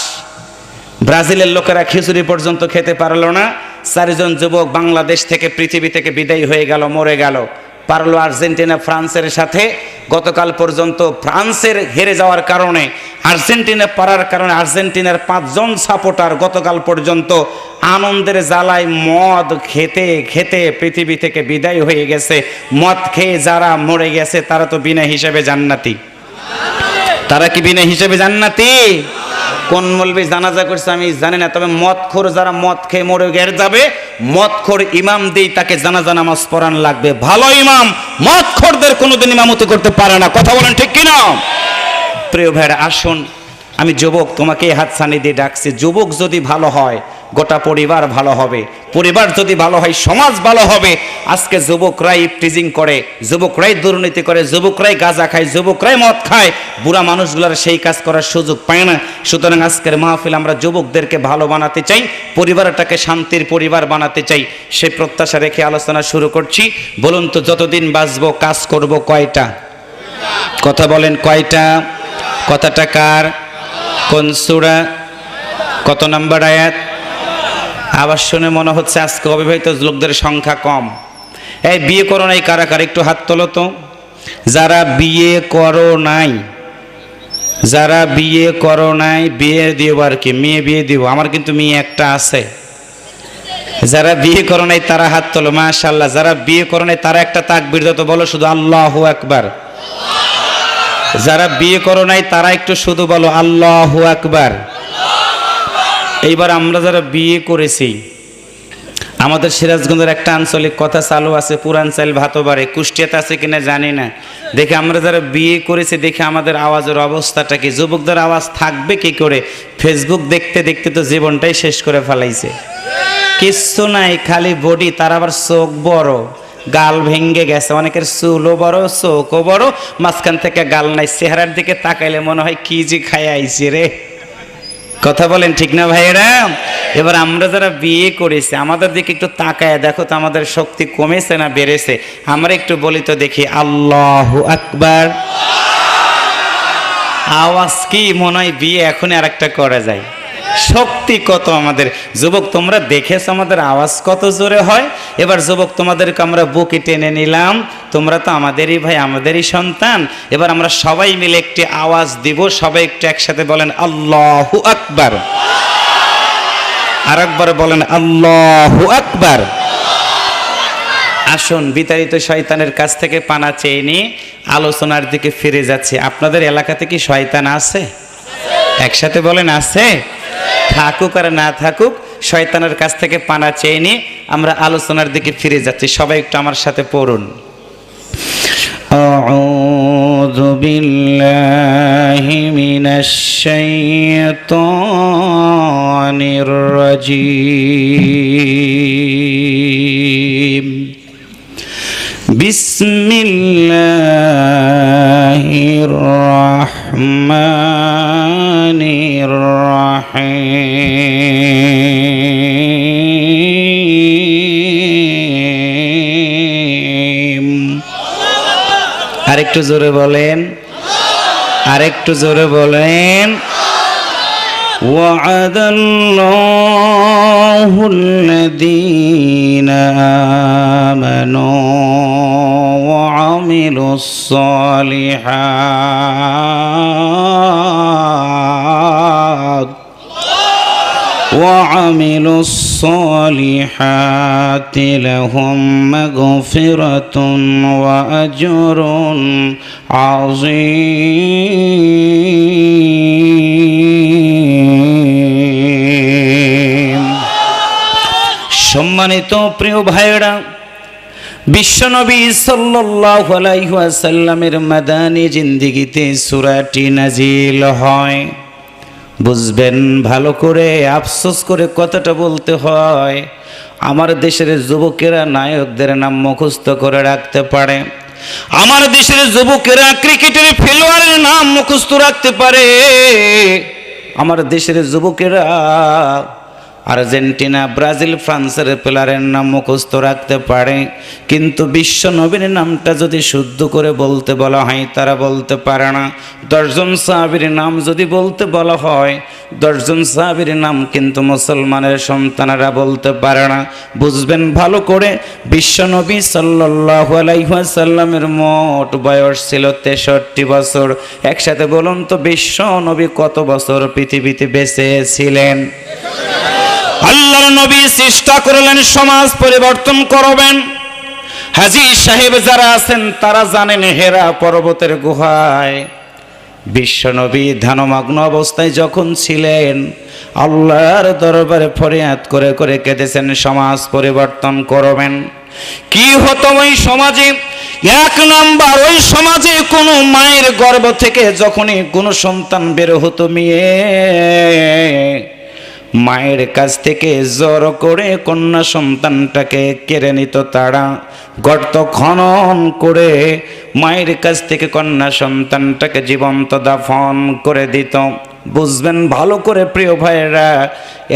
ব্রাজিলের লোকেরা খিচুড়ি পর্যন্ত খেতে পারলো না। 4 জন যুবক বাংলাদেশ থেকে পৃথিবী থেকে বিদায় হয়ে গেল, মরে গেল। পারলো আর্জেন্টিনা ফ্রান্সের সাথে। গতকাল পর্যন্ত ফ্রান্সের হেরে যাওয়ার কারণে, আর্জেন্টিনা পারার কারণে আর্জেন্টিনার 5 জন সাপোর্টার গতকাল পর্যন্ত আনন্দের জ্বালায় মদ খেতে খেতে পৃথিবী থেকে বিদায় হয়ে গেছে। মদ খেয়ে যারা মরে গেছে তারা তো বিনা হিসাবে জান্নাতি। তারা কি বিনা হিসাবে জান্নাতি? কোন মৌলবি জানাজা করছে আমি জানি না, তবে মদখোর যারা মদ খেয়ে মরে যাবে, মদখোর ইমাম দেই তাকে জানাজা নামাজ পড়ান লাগবে। ভালো ইমাম মদখোরদের কোনোদিন ইমামতি করতে পারে না। কথা বলেন ঠিক কিনা? প্রিয় ভাইরা আসুন, আমি যুবক তোমাকে হাতছানি দিয়ে ডাকছি। যুবক যদি ভালো হয় গোটা পরিবার ভালো হবে, পরিবার যদি ভালো হয় সমাজ ভালো হবে। আজকে যুবকরাই ইফটিজিং করে, যুবকরাই দুর্নীতি করে, যুবকরাই গাঁজা খায়, যুবকরাই মদ খায়, বুড়া মানুষগুলোর সেই কাজ করার সুযোগ পায় না। সুতরাং আজকের মাহফিল আমরা যুবকদেরকে ভালো বানাতে চাই, পরিবারটাকে শান্তির পরিবার বানাতে চাই। সেই প্রত্যাশা রেখে আলোচনা শুরু করছি। বলুন তো, যতদিন বাঁচবো কাজ করব কয়টা? কথা বলেন কয়টা? কথাটা কার? কোন সূরা? কত নাম্বার আয়াত? আবার শুনে মনে হচ্ছে আজকে অবিবাহিত লোকদের সংখ্যা কম। এই বিয়ে করো নাই কারা কারা একটু হাত তোলো তো। যারা বিয়ে করো নাই, যারা বিয়ে করো নাই, বিয়ে দিব আর কি, মেয়ে বিয়ে দিব। আমার কিন্তু মেয়ে একটা আছে। যারা বিয়ে করো নাই তারা হাত তোলো, মাশাআল্লাহ। যারা বিয়ে করো নাই তারা একটা তাকবীর দাও তো, বলো শুধু আল্লাহু আকবার। যারা বিয়ে করো নাই তারা একটু শুধু বলো আল্লাহু আকবার। এইবার আমরা যারা বিয়ে করেছি, আমাদের সিরাজগঞ্জের একটা আঞ্চলিক কথা চালু আছে, পুরান চাল ভাতো বাড়ে। কুষ্টিয়াতে আছে কিনা জানি না। দেখে আমরা যারা বিয়ে করেছি, দেখে আমাদের আওয়াজের অবস্থাটা কি। যুবকদের আওয়াজ থাকবে কি করে? ফেসবুক দেখতে দেখতে তো জীবনটাই শেষ করে ফেলাইছে। কিচ্ছু নাই, খালি বডি, তার আবার চোখ বড়, গাল ভেঙ্গে গেছে, অনেকের চুলও বড়, চোখও বড়, মাঝখান থেকে গাল নাই। চেহারার দিকে তাকাইলে মনে হয় কি যে খাই আইছে রে। কথা বলেন ঠিক না ভাইয়েরা? এবার আমরা যারা বিয়ে করেছি আমাদের দিকে একটু তাকায় দেখো তো, আমাদের শক্তি কমেছে না বেড়েছে? আমরা একটু বলি তো দেখি আল্লাহু আকবার। আওয়াজ কি মনে হয় বিয়ে এখনই আরেকটা করা যায়। শক্তি কত আমাদের। যুবক তোমরা দেখেছো আমাদের আওয়াজ কত জোরে হয়। এবার যুবক তোমাদেরকে আমরা বুকে টেনে নিলাম, তোমরা তো আমাদেরই ভাই, আমাদেরই সন্তান। এবার আমরা সবাই মিলে একটি আওয়াজ দিব, সবাই একটু একসাথে বলেন আল্লাহু আকবার। আরেকবার বলেন আল্লাহু আকবার। আসুন, বিতাড়িত শয়তানের কাছ থেকে পানা চেয়ে নিয়ে আলোচনার দিকে ফিরে যাচ্ছে। আপনাদের এলাকাতে কি শয়তান আছে? একসাথে বলেন আছে। থাকুক আর না থাকুক, শয়তানের কাছ থেকে পানা চেয়ে নিয়ে আমরা আলোচনার দিকে ফিরে যাচ্ছি। সবাই একটু আমার সাথে পড়ুন। আউযু বিল্লাহি মিনাশ শাইতানির রাজীম। বিসমিল্লাহির রহমানির রহিম। আরেকটু জোরে বলেন, আরেকটু জোরে বলেন। وعد الله الذين آمنوا وعملوا الصالحات لهم مغفرة وأجر عظيم। সম্মানিত প্রিয় ভাইরা, বিশ্বনবী সাল্লাল্লাহু আলাইহি ওয়াসাল্লামের মাদানী জিন্দেগিতে সূরাটি নাজিল হয়। বুঝবেন ভালো করে, আফসোস করে কথাটা বলতে হয়। আমার দেশের যুবকেরা নায়কদের নাম মুখস্থ করে রাখতে পারে, আমার দেশের যুবকেরা ক্রিকেটের খেলোয়াড়ের নাম মুখস্থ রাখতে পারে, আমার দেশের যুবকেরা আর্জেন্টিনা, ব্রাজিল, ফ্রান্সের প্লেয়ারের নাম মুখস্থ রাখতে পারে, কিন্তু বিশ্ব নবীর নামটা যদি শুদ্ধ করে বলতে বলা হয় তারা বলতে পারে না। 10 জন সাহাবীর নাম যদি বলতে বলা হয়, 10 জন সাহাবীর নাম কিন্তু মুসলমানের সন্তানেরা বলতে পারে না। বুঝবেন ভালো করে, বিশ্ব নবী সাল্লাল্লাহু আলাইহি ওয়াসাল্লামের মোট বয়স ছিল 63 বছর। একসাথে বলুন তো, বিশ্ব নবী কত বছর পৃথিবীতে বেঁচে ছিলেন? আল্লাহর নবী চেষ্টা করলেন সমাজ পরিবর্তন করবেন। হাজী সাহেব যারা আছেন তারা জানেন, হেরা পর্বতের গুহায় বিশ্বনবী ধ্যানমগ্ন অবস্থায় যখন ছিলেন, আল্লাহর দরবারে ফরিয়াদ করে করে কেঁদেছেন, সমাজ পরিবর্তন করবেন। কি হতো ওই সমাজে? 1 নাম্বার, ওই সমাজে কোনো মায়ের গর্ভ থেকে যখনই কোনো সন্তান বের হতো, মায়ের কাছ থেকে জোর করে কন্যা সন্তানটাকে কেড়ে নিত তারা, গর্ত খনন করে মায়ের কাছ থেকে কন্যা সন্তানটাকে জীবন্ত দাফন করে দিত। বুঝবেন ভালো করে প্রিয় ভাইরা,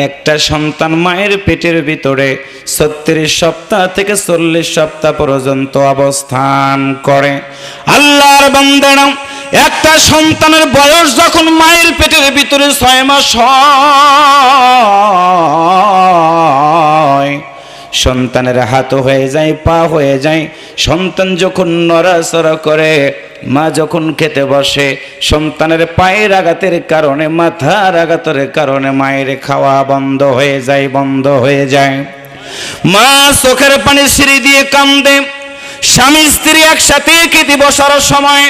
একটা সন্তান মায়ের পেটের ভিতরে 36 সপ্তাহ থেকে 40 সপ্তাহ পর্যন্ত অবস্থান করে। আল্লাহর বান্দারা, একটা সন্তানের বয়স যখন মায়ের পেটের ভিতরে 6 মাস হয়, সন্তানের হাত হয়ে যায়, পা হয়ে যায়। সন্তান যখন নড়াচড়া করে, মা যখন খেতে বসে, সন্তানের পায়ের আঘাতের কারণে, মাথার আঘাতের কারণে মায়ের খাওয়া বন্ধ হয়ে যায়, বন্ধ হয়ে যায়। মা চোখের পানি ছিঁড়ে দিয়ে কান্দে। স্বামী স্ত্রী একসাথে খেতে বসার সময়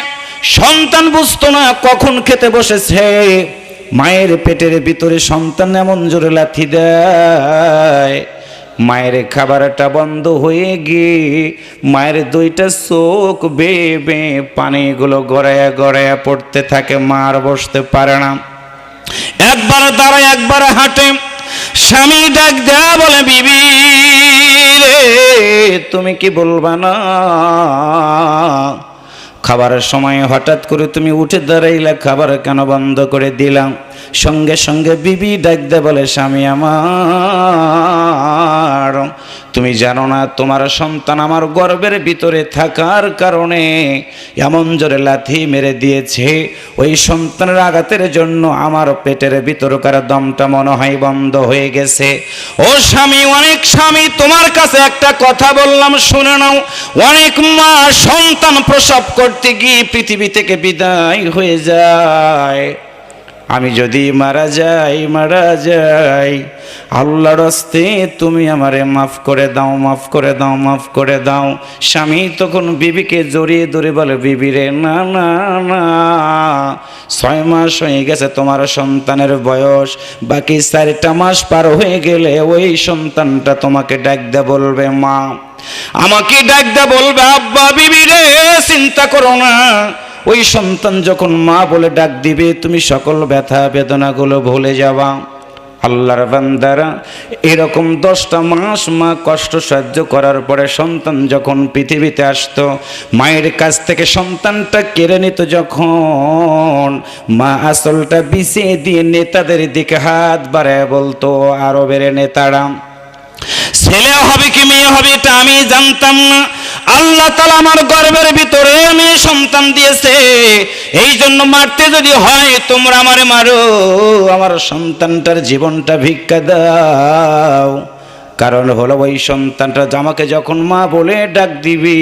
সন্তান বুঝতো না কখন খেতে বসেছে। মায়ের পেটের ভিতরে সন্তান এমন জোরে লাথি দেয়, মায়ের খাবারটা বন্ধ হয়ে গিয়ে মায়ের 2টা চোখ বেয়ে বেয়ে পানিগুলো গড়ায়া গড়ায়া পড়তে থাকে। মা আর বসতে পারে না, একবার দাঁড়ায় একবার হাঁটে। স্বামী ডাক দেয়া বলে, বিবি রে, তুমি কি বলবা না? খাবারের সময় হঠাৎ করে তুমি উঠে দাঁড়াইলা, খাবার কেন বন্ধ করে দিলাম? সঙ্গে সঙ্গে বিবি ডাক দেয়া বলে, স্বামী আমার, তুমি জানো না তোমার সন্তান আমার গর্ভের ভিতরে থাকার কারণে এমন জোরে লাথি মেরে দিয়েছে, ওই সন্তানের আঘাতের জন্য আমার পেটের ভিতরকার দমটা মনে হয় বন্ধ হয়ে গেছে। ও স্বামী, অনেক স্বামী, তোমার কাছে একটা কথা বললাম শুনে নাও। অনেক মা সন্তান প্রসব করতে গিয়ে পৃথিবী থেকে বিদায় হয়ে যায়। আমি যদি মারা যাই, আল্লাহর হস্তে তুমি আমারে মাফ করে দাও, মাফ করে দাও, মাফ করে দাও। স্বামী তখন বিবিকে জড়িয়ে ধরে বলে, বিবি রে, না না না, 6 মাস হয়ে গেছে তোমার সন্তানের বয়স, বাকি 4টা মাস পার হয়ে গেলে ওই সন্তানটা তোমাকে ডাক দে বলবে, মা আমাকে ডাক দে বলবে, আব্বা। বিবি রে, চিন্তা করো না, ওই সন্তান যখন মা বলে ডাক দিবে, তুমি সকল ব্যথা বেদনাগুলো ভুলে যাবা। আল্লাহর বান্দারা, এরকম 10টা মাস মা কষ্ট সহ্য করার পরে সন্তান যখন পৃথিবীতে আসতো, মায়ের কাছ থেকে সন্তানটা কেড়ে নিত যখন, মা আসলটা বিছিয়ে দিয়ে নেতাদের দিকে হাত বাড়ায় বলতো, আরবের নেতারা, ছেলে হবে কি মেয়ে হবে এটা আমি জানতাম না, আল্লাহ তাআলা আমার গর্ভের ভিতরে মেয়ে সন্তান দিয়েছে, এই জন্য মারতে যদি হয় তোমরা আমারে মারো, আমার সন্তানটার জীবনটা ভিক্ষা দাও। কারণ হলো ওই সন্তানটা আমাকে যখন মা বলে ডাক দিবি,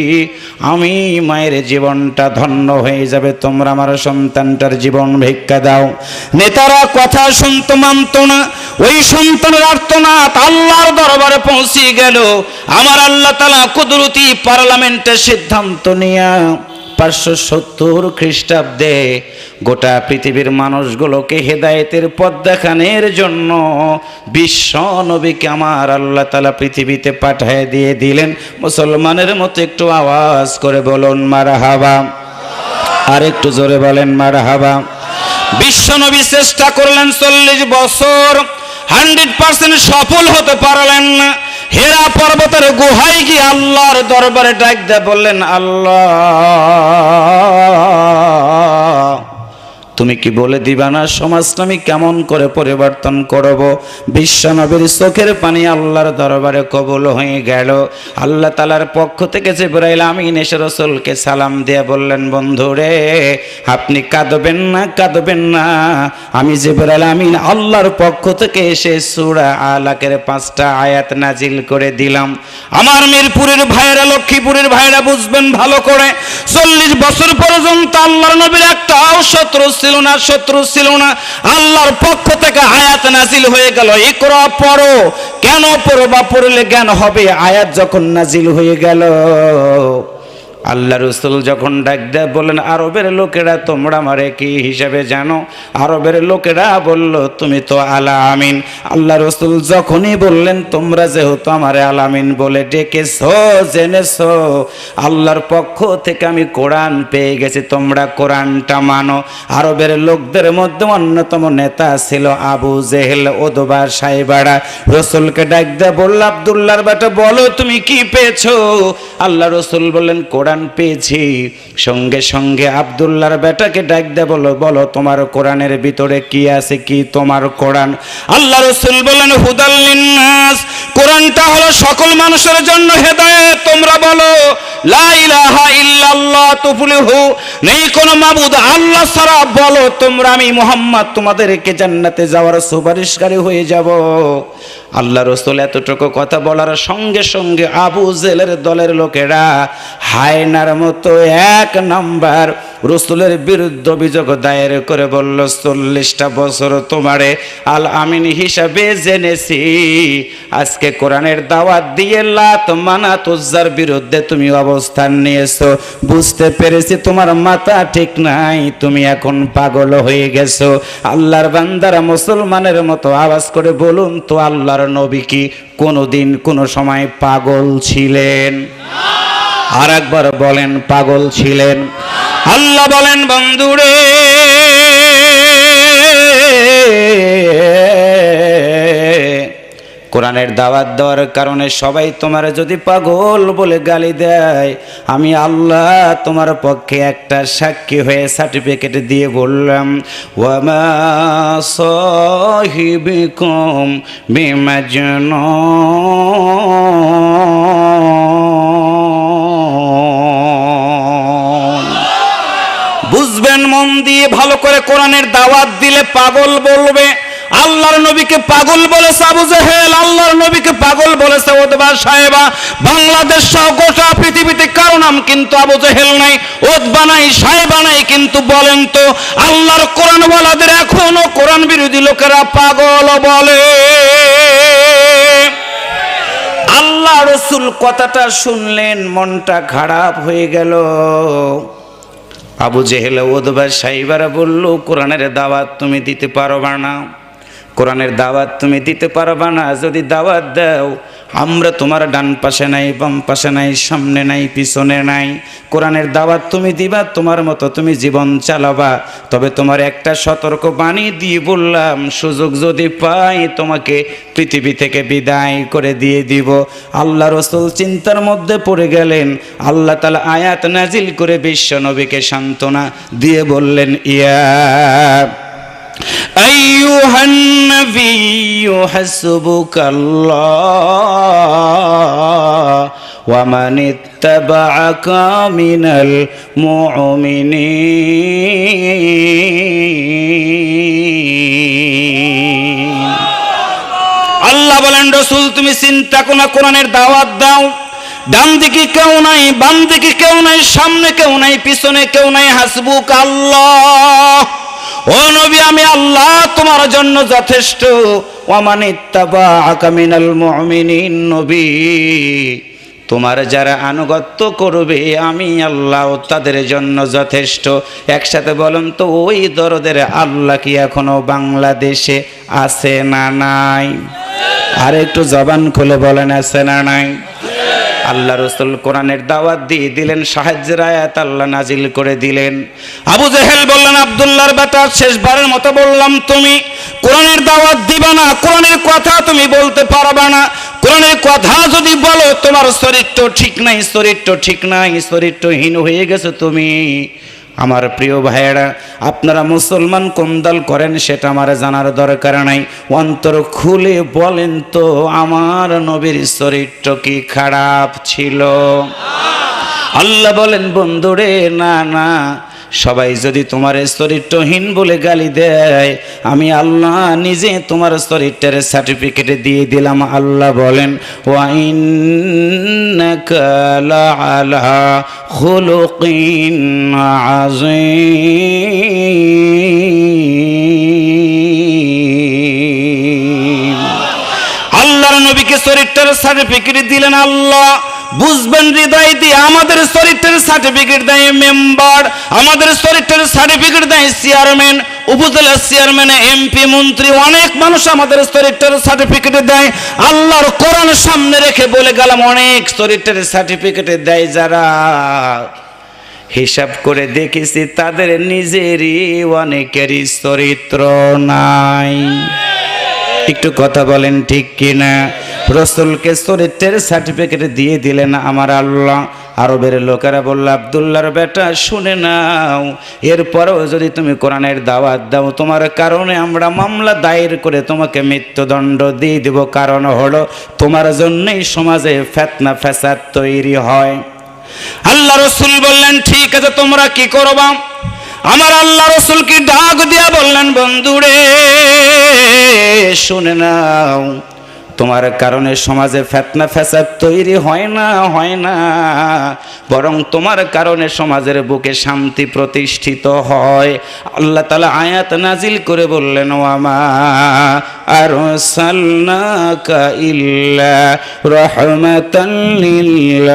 আমি মায়ের জীবনটা ধন্য হয়ে যাবে, তোমরা আমার সন্তানটার জীবন ভিক্ষা দাও। নেতারা কথা শুনতো, মানত না। ওই সন্তানের আর্তনাদ আল্লাহর দরবারে পৌঁছে গেল। আমার আল্লাহ তাআলা কুদরতি পার্লামেন্টের সিদ্ধান্ত নিয়ে 570 খ্রিস্টাব্দে গোটা পৃথিবীর মানুষগুলোকে হেদায়েতের পথ দেখানোর জন্য বিশ্ব নবীকে আমার আল্লাহ তাআলা পৃথিবীতে পাঠিয়ে দিয়ে দিলেন। মুসলমানের মতো একটু আওয়াজ করে বলুন মারহাবা, আর একটু জোরে বলেন মারহাবা। বিশ্ব নবী চেষ্টা করলেন 40 বছর, 100% সফল হতে পারলেন না। হেরা পর্বতের গুহায় গিয়ে আল্লাহর দরবারে ডাক দিয়ে বললেন, আল্লাহ তুমি কি বলে দিবা না সমাজটা আমি কেমন করে পরিবর্তন করব? বিশ্বনবীর চোখের পানি আল্লাহর দরবারে কবুল হয়ে গেল। আল্লাহ তাআলার পক্ষ থেকে জিবরাইল আমিন এসে রাসূলকে সালাম দিয়ে বললেন, বন্ধুরে আপনি কাঁদবেন না, কাঁদবেন না, আমি জিবরাইল আমিন আল্লাহর পক্ষ থেকে এসে সূরা আলাকের 5টা আয়াত নাজিল করে দিলাম। আমার মিরপুরের ভাইয়েরা, লক্ষ্মীপুরের ভাইয়েরা বুঝবেন ভালো করে, 40 বছর পর্যন্ত আল্লাহর নবীর একটাও শত্রু ছিল না, শত্রু ছিল না। আল্লাহর পক্ষ থেকে আয়াত নাজিল হয়ে গেল, ইকরা পড়ো। কেন পড়বা? পড়লে জ্ঞান হবে। আয়াত যখন নাজিল হয়ে গেল, আল্লাহ রসুল যখন ডাক দেয় বললেন, আরবের লোকেরা তোমরা আমারে কি হিসাবে জানো? আরবের লোকেরা বলল, তুমি তো আলা আমিন। আল্লাহ রসুল যখনই বললেন, তোমরা যেহেতু আমারে আলামিন বলে ডেকেছো, জেনেছো আল্লাহর পক্ষ থেকে আমি কোরআন পেয়ে গেছি, তোমরা কোরআনটা মানো। আরবের লোকদের মধ্যে অন্যতম নেতা ছিল আবু জেহেল, ওদবা, সাইবারা। রসুলকে ডাক দেয় বলল, আব্দুল্লাহর বেটা বলো তুমি কি পেয়েছো? আল্লাহ রসুল বললেন, কোরআন পেয়েছি। সঙ্গে সঙ্গে আব্দুল্লাহর বেটাকে ডাক দে, বলো বলো তোমার কোরআনের ভিতরে কি আছে, কি তোমার কোরআন? আল্লাহ রাসূল বলেন, হুদাল লিন্নাস, কোরআনটা হলো সকল মানুষের জন্য হেদায়েত। তোমরা বলো লা ইলাহা ইল্লাল্লাহ তুফলিহু, নেই কোনো মাবুদ আল্লাহ ছাড়া। বলো তোমরা আমি মুহাম্মদ তোমাদেরকে জান্নাতে যাওয়ার সুপারিশকারী হয়ে যাব। আল্লাহ রাসূল এতটুকু কথা বলার সঙ্গে সঙ্গে আবু জেলের দলের লোকেরা হায়নার মতো 1 নাম্বার রাসূলের বিরুদ্ধে অভিযোগ দায়ের করে বলল, 40টা বছর তোমারে আল আমিন হিসাবে জেনেছি, আজকে কোরআনের দাওয়াত দিয়ে লাত মানাত উজ্জার বিরুদ্ধে তুমি অবস্থান নিয়েছো, বুঝতে পেরেছি তোমার মাথা ঠিক নাই, তুমি এখন পাগল হয়ে গেছো। আল্লাহর বান্দারা মুসলমানের মতো আওয়াজ করে বলুন তো, আল্লাহর নবী কি কোনোদিন কোনো সময় পাগল ছিলেন? আর একবার বলেন, পাগল ছিলেন? আল্লাহ বলেন, বন্ধুরে কোরআনের দাওয়াত দেওয়ার কারণে সবাই তোমার যদি পাগল বলে গালি দেয়, আমি আল্লাহ তোমার পক্ষে একটা সাক্ষী হয়ে সার্টিফিকেট দিয়ে বললাম, ওয়ামা সাহিবিকুম বিমাজনুন। বুঝবেন মন দিয়ে ভালো করে, কোরআনের দাওয়াত দিলে পাগল বলবে। আল্লাহর নবীকে পাগল বলেছে আবু জেহেল, আল্লাহর নবীকে পাগল বলেছে ওদবা, সাহেবা। বাংলাদেশ সহ গোটা পৃথিবীতে কারো নাম কিন্তু আবু জেহেল নাই, ওদবা নাই, সাহেবা নাই। কিন্তু বলেন তো, আল্লাহর কোরআন ওয়ালাদের এখনো কোরআন বিরোধী লোকেরা পাগল বলে। আল্লাহ রাসূল কথাটা শুনলেন, মনটা খারাপ হয়ে গেল। আবু জেহেল, ওদবা, সাইবারা বলল, কোরআনের দাওয়াত তুমি দিতে পারবা না, কোরআনের দাওয়াত তুমি দিতে পারবা না। যদি দাওয়াত দাও আমরা তোমার ডান পাশে নাই, বাম পাশে নাই, সামনে নাই, পিছনে নাই। কোরআনের দাওয়াত তুমি দিবা, তোমার মতো তুমি জীবন চালাবা। তবে তোমার একটা সতর্ক বাণী দিয়ে বললাম, সুযোগ যদি পাই তোমাকে পৃথিবী থেকে বিদায় করে দিয়ে দিব। আল্লাহ রাসূল চিন্তার মধ্যে পড়ে গেলেন। আল্লাহ তাআলা আয়াত নাজিল করে বিশ্ব নবীকে সান্ত্বনা দিয়ে বললেন, ইয়া আইয়ুহান নাবিয়্যু হাসবুকাল্লাহ ওয়া মান ইত্তাবা'আকা মিনাল মুমিনিন। আল্লাহ বলেন, রাসূল তুমি চিন্তা করো না, কোরআনের দাওয়াত দাও। ডান দিকে কেউ নাই, বাম দিকে কেউ নাই, সামনে কেউ নাই, পিছনে কেউ নাই, হাসবুকাল্লাহ, ও নবী আমি আল্লাহ তোমার জন্য যথেষ্ট। ওয়া মান ইত্তাবা'আকা মিনাল মুমিনিন, নবী তোমার যারা আনুগত্য করবে আমি আল্লাহ তাদের জন্য যথেষ্ট। একসাথে বলেন তো, ওই দরদের আল্লাহ কি এখনো বাংলাদেশে আছে না নাই? আর একটু জবান খুলে বলেন, আছে না নাই? আল্লাহ রাসূল কোরআনের দাওয়াত দিয়ে দিলেন, সাহায্যের আয়াত আল্লাহ নাজিল করে দিলেন। আবু জেহেল বললেন, আব্দুল্লাহর বেটা শেষবারের মতো বললাম, তুমি কোরআনের দাওয়াত দিবা না, কোরআনের কথা তুমি বলতে পারবা না। কোরআনের কথা যদি বলো তোমার চরিত্র ঠিক নাই, চরিত্র ঠিক নাই, চরিত্রহীন হয়ে গেছো তুমি। আমার প্রিয় ভাইয়েরা, আপনারা মুসলমান কোন দল করেন সেটা আমার জানার দরকার নাই। অন্তর খুলে বলেন তো, আমার নবীর চরিত্র কি খারাপ ছিল? আল্লাহ বলেন, বন্ধুরে না না, সবাই যদি তোমার চরিত্রহীন বলে গালি দেয়, আমি আল্লাহ নিজে তোমার চরিত্রের সার্টিফিকেট দিয়ে দিলাম। আল্লাহ বলেন, ওয়া ইন্নাকা লাআলা খুলুকিন আযীম। আল্লাহর নবীকে চরিত্রের সার্টিফিকেট দিলেন আল্লাহ। বুঝবেন হৃদয় দিয়ে, আমাদের চরিত্রের সার্টিফিকেট দেয় মেম্বার, আমাদের চরিত্রের সার্টিফিকেট দেয় চেয়ারম্যান, উপজেলা চেয়ারম্যান, এমপি, মন্ত্রী, অনেক মানুষ আমাদের চরিত্রের সার্টিফিকেট দেয়। আল্লাহর কোরআন সামনে রেখে বলে গেলাম, অনেক চরিত্রের সার্টিফিকেট দেয় যারা, হিসাব করে দেখেছি তাদের নিজেরই অনেকেরই চরিত্র নাই। একটু কথা বলেন ঠিক কিনা? রাসূলকে চরিত্রের সার্টিফিকেট দিয়ে দিলেন আমার আল্লাহ। আরবের লোকেরা বলল, আব্দুল্লাহর বেটা শুনে নাও, এরপরেও যদি তুমি কোরআনের দাওয়াত দাও, তোমার কারণে আমরা মামলা দায়ের করে তোমাকে মৃত্যুদণ্ড দিয়ে দেব। কারণ হলো তোমার জন্যই সমাজে ফিতনা ফাসাদ তৈরি হয়। আল্লাহ রাসূল বললেন, ঠিক আছে তোমরা কি করবা? আমার আল্লাহ রাসূল কি ডাক দিয়া বললেন, বন্ধুরে শুনে নাও, তোমার কারণে সমাজে ফিতনা ফাসাদ তৈরি হয় না, হয় না, বরং তোমার কারণে সমাজের বুকে শান্তি প্রতিষ্ঠিত হয়। আল্লাহ তাআলা আয়াত নাজিল করে বললেন, ওয়া মা আরসালনাকা ইল্লা রাহমাতাল লিল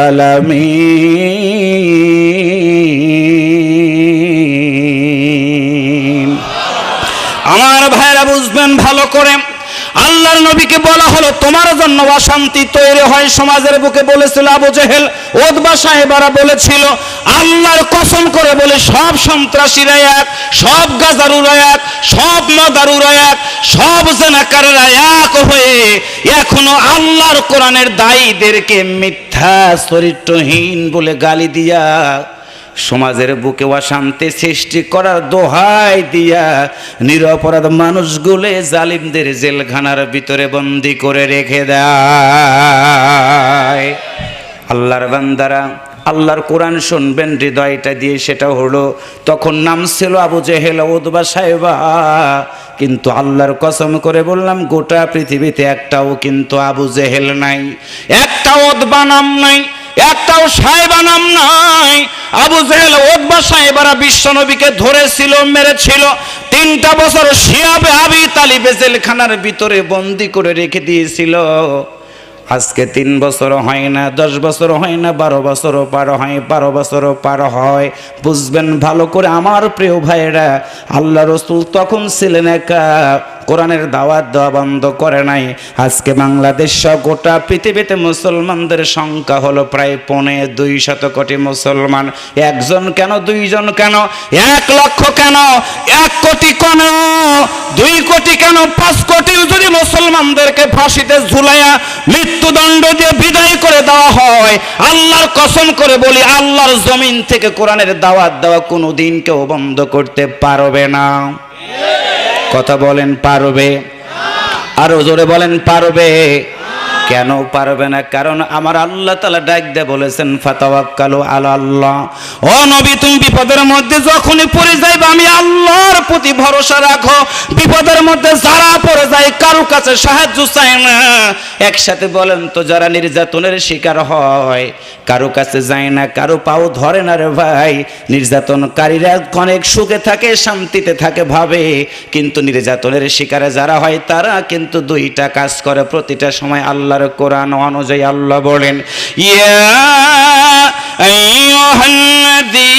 আলামিন। আমার ভাইরা বুঝবেন ভালো করে, আল্লাহর নবীকে বলা হলো তোমার জন্য অশান্তি তৈরি হয় সমাজের বুকে। বলেছিল আবু জেহেল, উতবা সাহেবারা বলেছিল, আল্লাহর কসম করে বলে সব সন্ত্রাসীরা এক, সব গাজারুরা এক, সব মাদারুরা এক, সব জেনাকাররা এক হয়ে এখনো আল্লাহর কোরআনের দায়ীদেরকে মিথ্যা চরিত্রহীন বলে গালি দিয়া সমাজের বুকে অশান্তি সৃষ্টি করার দোহাই দিয়া নিরপরাধ মানুষগুলো জালিমদের জেলখানার ভিতরে বন্দী করে রেখে দেয়। আল্লাহর বান্দারা, আল্লাহর কোরআন শুনবেন হৃদয়টা দিয়ে, সেটা হলো তখন নাম ছিল আবু জেহেল, উতবা সাহেবা, কিন্তু আল্লাহর কসম করে বললাম গোটা পৃথিবীতে একটাও কিন্তু আবু জেহেল নাই, একটাও উতবা নাম নাই, একটাও সাহেবা নাম নাই। আবু জেহেল, উতবা সাহেবারা বিশ্বনবীকে ধরেছিল, মেরেছিল, 3টা বছর শিয়াবে আবি তালিবে জেলখানার ভিতরে বন্দী করে রেখে দিয়েছিল। আজকে 3 বছর হয় না, 10 বছর হয় না, 12 বছরও পার হয়, 12 বছরও পার হয়। বুঝবেন ভালো করে আমার প্রিয় ভাইয়েরা, আল্লাহ রাসূল তখন ছিলেন একা, কোরআনের দাওয়াত দেওয়া বন্ধ করে নাই। আজকে বাংলাদেশ সহ গোটা পৃথিবীতে মুসলমানদের সংখ্যা হলো প্রায় 250 কোটি মুসলমান। একজন কেন, দুইজন কেন, 1 লক্ষ কেন, 1 কোটি কেন, 2 কোটি কেন, 5 কোটি যদি মুসলমানদেরকে ফাঁসিতে ঝুলাইয়া মৃত্যুদণ্ড দিয়ে বিদায় করে দেওয়া হয়, আল্লাহর কসম করে বলি আল্লাহর জমিন থেকে কোরআনের দাওয়াত দেওয়া কোনোদিন কেউ বন্ধ করতে পারবে না। কথা বলেন পারবে? আরো জোরে বলেন পারবে? কেন পারবে না? কারণ আমার আল্লাহ তাআলা ডাক দিয়ে বলেছেন ফাতাওয়াক্কালু আলা আল্লাহ। ও নবী, তুমি বিপদের মধ্যে যখনই পড়ে যাইবে আমি আল্লাহর প্রতি ভরসা রাখো। বিপদের মধ্যে যারা পড়ে যায় কারো কাছে সাহায্য চায় না। একসাথে বলেন তো, যারা নির্যাতনের শিকার হয় কারো কাছে যায় না, কারো পাও ধরে না রে ভাই। নির্যাতনকারীরা অনেক সুখে থাকে, শান্তিতে থাকে ভাবে, কিন্তু নির্যাতনের শিকারে যারা হয় তারা কিন্তু 2টা কাজ করে প্রতিটা সময়। আল্লাহর কোরআন অনুযায়ী আল্লাহ বলেন, ইয়া আইয়ুহাল্লাযীনা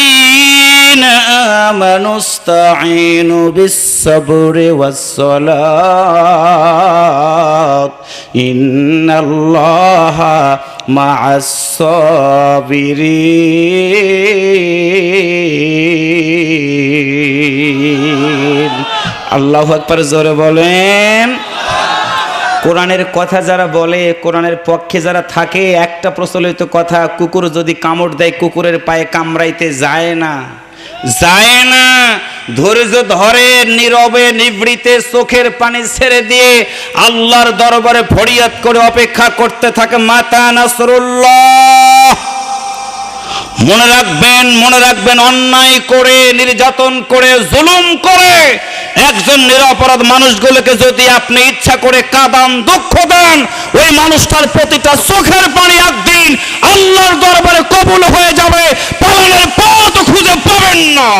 আমানুস্তাঈনু বিস-সাবরি ওয়াস-সালাত ইন্নাল্লাহা মা'আস-সাবিরিন। আল্লাহু আকবার, জোরে বলেন। কোরআনের কথা যারা বলে, কোরআনের পক্ষে যারা থাকে, একটা প্রচলিত কথা, কুকুর যদি কামড় দেয় কুকুরের পায়ে কামড়াইতে যায় না, যায় না। ধৈর্য ধরে নীরবে নিভৃতে চোখের পানি ছেড়ে দিয়ে আল্লাহর দরবারে ফরিয়াদ করে অপেক্ষা করতে থাকে মাতা নাসরুল্লাহ। মনে রাখবেন, মনে রাখবেন, অন্যায় করে, নির্যাতন করে, জুলুম করে একজন নিরপরাধ মানুষগুলোকে যদি আপনি ইচ্ছা করে কাঁদান, দুঃখ দেন, ওই মানুষটার প্রতিটা চোখের পানি একদিন আল্লাহর দরবারে কবুল হয়ে যাবে, পালানোর পথ খুঁজে পাবেন না।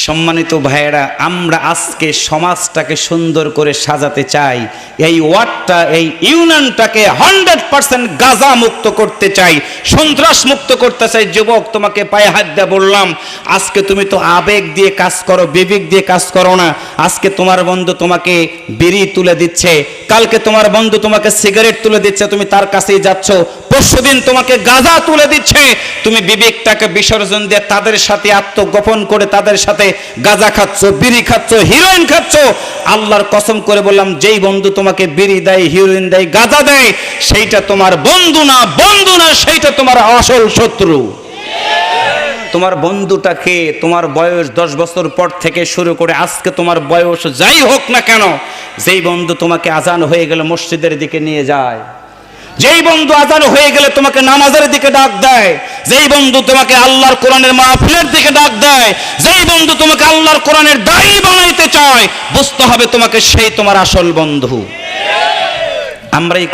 সম্মানিত ভাইয়েরা, আমরা আজকে সমাজটাকে সুন্দর করে সাজাতে চাই। এই ওয়ার্ডটা, এই ইউনিয়নটাকে 100% গাঁজা মুক্ত করতে চাই, সন্ত্রাস মুক্ত করতে চাই। যুবক, তোমাকে পায়ে হাত দিয়ে বললাম, আজকে তুমি তো আবেগ দিয়ে কাজ করো, বিবেক দিয়ে কাজ করো না। আজকে তোমার বন্ধু তোমাকে বিড়ি তুলে দিচ্ছে, কালকে তোমার বন্ধু তোমাকে সিগারেট তুলে দিচ্ছে, তুমি তার কাছেই যাচ্ছ। পরশুদিন তোমাকে গাঁজা তুলে দিচ্ছে, তুমি বিবেকটাকে বিসর্জন দিয়ে তাদের সাথে আত্মগোপন করে তাদের সাথে গাঁজা খাচ্ছ, বিড়ি খাচ্ছ, হিরোইন খাচ্ছ। আল্লাহর কসম করে বললাম, যেই বন্ধু তোমাকে বিড়ি দেয়, হিরোইন দেয়, গাঁজা দেয়, সেইটা তোমার বন্ধু না, বন্ধু না, সেইটা তোমার আসল শত্রু। তোমার বন্ধুটাকে তোমার বয়স 10 বছর পর থেকে শুরু করে আজকে তোমার বয়স যাই হোক না কেন, যেই বন্ধু তোমাকে আজান হয়ে গেলে মসজিদের দিকে নিয়ে যায়, যেই বন্ধু আজান হয়ে গেলে তোমাকে নামাজের দিকে ডাক দেয়, যেই বন্ধু তোমাকে আল্লাহর কোরআনের মাহফিলের দিকে ডাক দেয়, যেই বন্ধু তোমাকে আল্লাহর কোরআনের দায়ী বানাইতে চায়, বুঝতে হবে তোমাকে সেই তোমার আসল বন্ধু। আমরা এই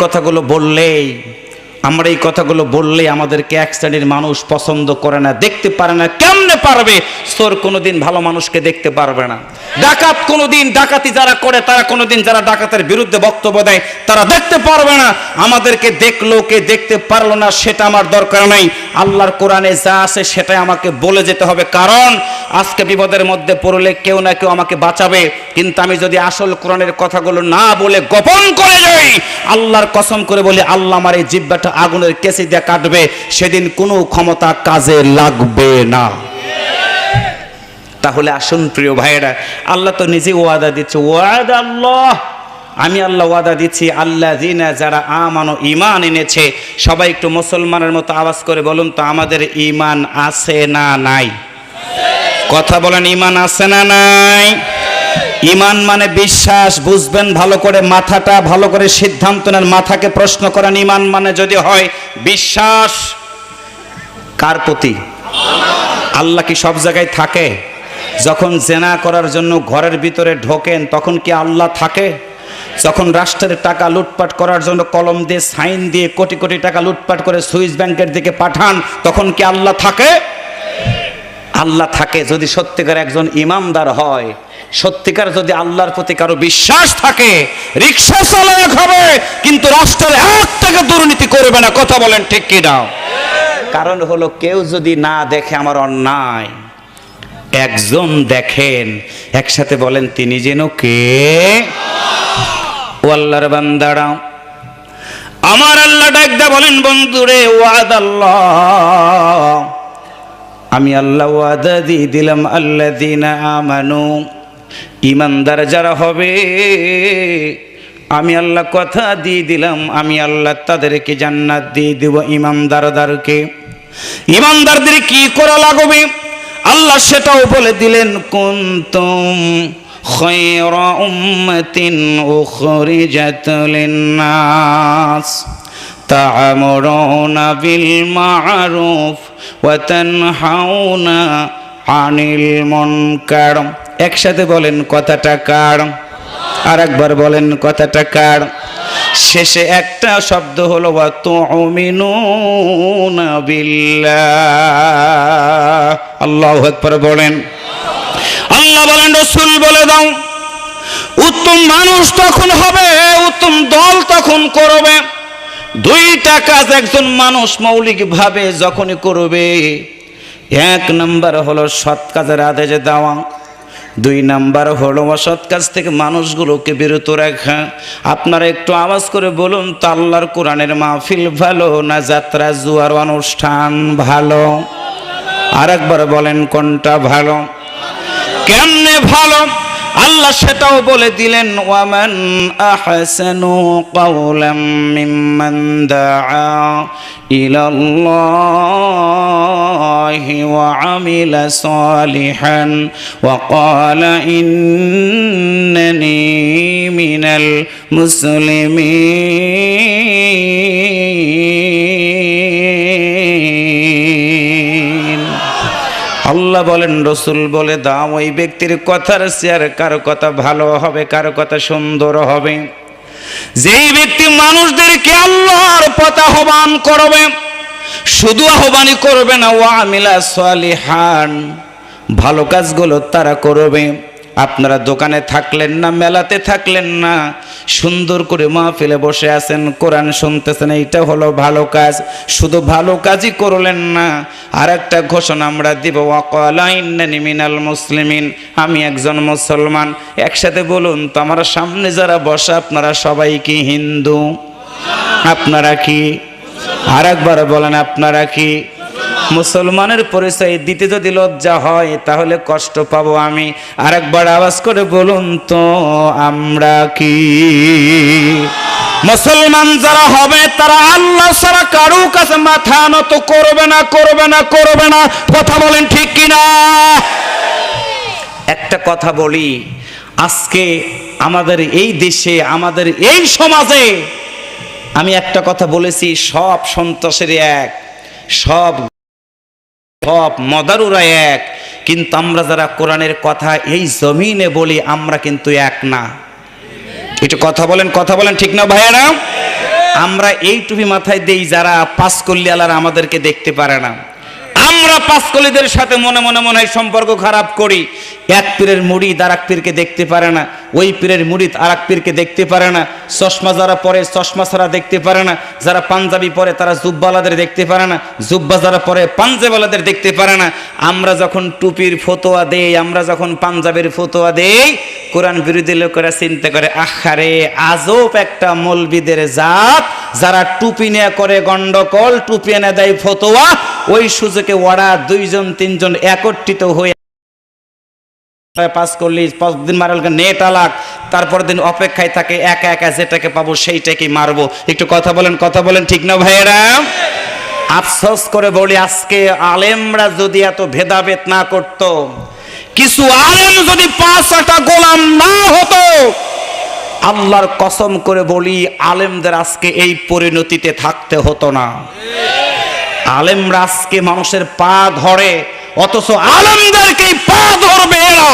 কথাগুলো বললেই আমাদেরকে এক শ্রেণীর মানুষ পছন্দ করে না, দেখতে পারে না। কেমনে পারবে? চোর কোনোদিন ভালো মানুষকে দেখতে পারবে না, ডাকাত কোনোদিন ডাকাতি যারা করে তারা কোনোদিন যারা ডাকাতের বিরুদ্ধে বক্তব্য দেয় তারা দেখতে পারবে না। আমাদেরকে দেখলো কে দেখতে পারলো না সেটা আমার দরকার নাই। আল্লাহর কোরআনে যা আছে সেটাই আমাকে বলে যেতে হবে, কারণ আজকে বিপদের মধ্যে পড়লে কেউ না কেউ আমাকে বাঁচাবে। কিন্তু আমি যদি আসল কোরআনের কথাগুলো না বলে গোপন করে যাই, আল্লাহর কসম করে বলি, আল্লাহ আমার এই জিহ্বাটা আগুনের কেসি দিয়ে কাটবে, সেদিন কোনো ক্ষমতা কাজে লাগবে না। তাহলে আসুন প্রিয় ভাইয়েরা, আল্লাহ তো নিজে ওয়াদা দিচ্ছে, ওয়াদা আল্লাহ, আমি আল্লাহ ওয়াদা দিচ্ছি, আল্লাযিনা যারা আমানু, ঈমান এনেছে। সবাই একটু মুসলমানের মতো আওয়াজ করে বলুন তো, আমাদের ঈমান আছে না নাই? কথা বলেন, ঈমান আছে না নাই? ঈমান মানে বিশ্বাস, বুঝবেন ভালো করে, মাথাটা ভালো করে সিদ্ধান্ত নেন, মাথাকে প্রশ্ন করেন। ঈমান মানে যদি হয় বিশ্বাস কার প্রতি? আল্লাহ কি সব জায়গায় থাকে? যখন জেনা করার জন্য ঘরের ভিতরে ঢোকেন তখন কি আল্লাহ থাকে? যখন রাষ্ট্রের টাকা লুটপাট করার জন্য কলম দিয়ে সাইন দিয়ে কোটি কোটি টাকা লুটপাট করে সুইস ব্যাংকের দিকে পাঠান, তখন কি আল্লাহ থাকে? আল্লাহ থাকে যদি সত্যিকার একজন ইমানদার হয়, সত্যিকার যদি আল্লাহর প্রতি কারো বিশ্বাস থাকে, রিকশা চালায় খাবে কিন্তু রাষ্ট্রের 1 টাকা দুর্নীতি করবে না। কথা বলেন ঠিক কি না? কারণ হলো কেউ যদি না দেখে আমার অন্যায়, একজন দেখেন, একসাথে বলেন তিনি যেন কে? ও আল্লাহর বান্দারা, আমার আল্লাহ ডাকদা বলেন বন্ধুরে, ওয়াদাল্লাহ, আমি আল্লাহ ওয়াদা দিয়ে দিলাম আল্লাযীনা আমানু, ইমানদার যারা হবে আমি আল্লাহ কথা দিয়ে দিলাম, আমি আল্লাহ তাদেরকে জান্নাত দিয়ে দেব। ইমানদারদেরকে, ইমানদারদের কি করা লাগবে আল্লাহ সেটাও বলে দিলেন। কুনতুম খায়রা উম্মাতিন উখরিজাত লিন-নাস তা'মুরুনা বিল মা'রুফ ওয়া তানহাউনা আনিল মুনকার। একসাথে বলেন কথাটা কার? আর একবার বলেন কথাটা কার? শেষে একটা শব্দ হলো ওয়া তু'মিনুনা বিল্লাহ। আল্লাহু আকবার বলেন। আল্লাহ বলেন রাসূল বলে দাও, উত্তম মানুষ তখন হবে, উত্তম দল তখন করবে 2টা কাজ একজন মানুষ মৌলিকভাবে যখনই করবে। 1 নাম্বার হলো সৎ কাজের আদেশ দেওয়া, 2 নাম্বার হলো অসৎ কাজ থেকে মানুষগুলোকে বিরত রাখা। আপনারা একটু আওয়াজ করে বলুন তো, আল্লাহর কোরআনের মাহফিল ভালো না যাত্রা জুয়ার অনুষ্ঠান ভালো? আর একবার বলেন কোনটা ভালো? কেমনে ভালো আল্লাহ সেটাও বলে দিলেন। ওয়ামান আহসানু কাওলাম মিম্মান দাআ ইলাল্লাহি ওয়া আমিলা সালিহান ওয়া ক্বালা ইন্নানি মিনাল মুসলিমিন। আল্লাহ বলেন রাসূল বলে দাও, ওই ব্যক্তির কথার চেয়ে কারো কথা ভালো হবে, কারো কথা সুন্দর হবে। যেই ব্যক্তি মানুষদেরকে আল্লাহর পথে আহ্বান করবে, শুধু আহ্বানই করবে না, ওয়া আমিলা সালিহান, ভালো কাজগুলো তারা করবে। আপনারা দোকানে থাকলেন না, মেলাতে থাকলেন না, সুন্দর করে মাহফিলে বসে আছেন, কোরআন শুনতেছেন, এইটা হলো ভালো কাজ। শুধু ভালো কাজই করলেন না, আর একটা ঘোষণা আমরা দিব, ওয়াকালা ইন্নানি মিনাল মুসলিমিন, আমি একজন মুসলমান। একসাথে বলুন তো, আমার সামনে যারা বসা আপনারা সবাই কি হিন্দু? আপনারা কি? আর একবার বলেন আপনারা কি? মুসলমানের পরিচয় দিতে যদি লজ্জা হয় তাহলে কষ্ট পাবো আমি। আরেকবার আওয়াজ করে বলুন তো, আমরা কি? মুসলমান যারা হবে তারা আল্লাহ ছাড়া কারো কাছে মাথা নত করবে না, করবে না, করবে না। কথা বলেন ঠিক কিনা? একটা কথা বলি, আজকে আমাদের এই দেশে, আমাদের এই সমাজে, আমি একটা কথা বলেছি, সব সন্ত্রাসের এক, সব মদারুরা এক, কিন্তু আমরা যারা কোরআনের কথা এই জমিনে বলি আমরা কিন্তু এক না। একটু কথা বলেন, কথা বলেন ঠিক না ভাইয়েরা? আমরা এই টুপি মাথায় দেই যারা পাঁচকল্লি আলার আমাদেরকে দেখতে পারে না। আমরা পাঁচকল্লিদের সাথে মনে মনে মনে হয় সম্পর্ক খারাপ করি। এক পীরের মুরিদ আর এক পীরকে দেখতে পারে না, ওই পীরের মুরিদ আর এক পীরকে দেখতে পারে না। চশমা যারা পরে চশমা ছাড়া দেখতে পারে না, যারা পাঞ্জাবি পরে তারা জুব্বালাদের দেখতে পারে না, জুব্বা যারা পরে পাঞ্জাবিওয়ালাদের দেখতে পারে না। আমরা যখন টুপির ফতোয়া দেই, আমরা যখন পাঞ্জাবের ফতোয়া দেই, কোরআন বিরোধী লোকেরা চিন্তা করে, আহারে আজব একটা মৌলবীদের জাত, যারা টুপি নিয়ে করে গন্ডগোল, টুপি এনে দেয় ফতোয়া। ওই সুযোগে ওরা 2-3 একত্রিত হয়ে পাস করলি 5 দিন মারাল নেট আলাক, তারপর দিন অপেক্ষায় থাকে, একা একা যেটাকে পাবো সেইটাকে মারবো। একটু কথা বলেন, কথা বলেন ঠিক না ভাইয়েরা? আফসোস করে বলি, আজকে আলেমরা যদি এত ভেদাভেদ না করত, কিছু আলেম যদি 5-6টা গোলাম না হতো, আল্লাহর কসম করে বলি আলেমদের আজকে এই পরিণতিতে থাকতে হতো না। আলেমরা আজকে মানুষের পা ধরে, অথচ আলেমদেরকে পা ধরবে এরা।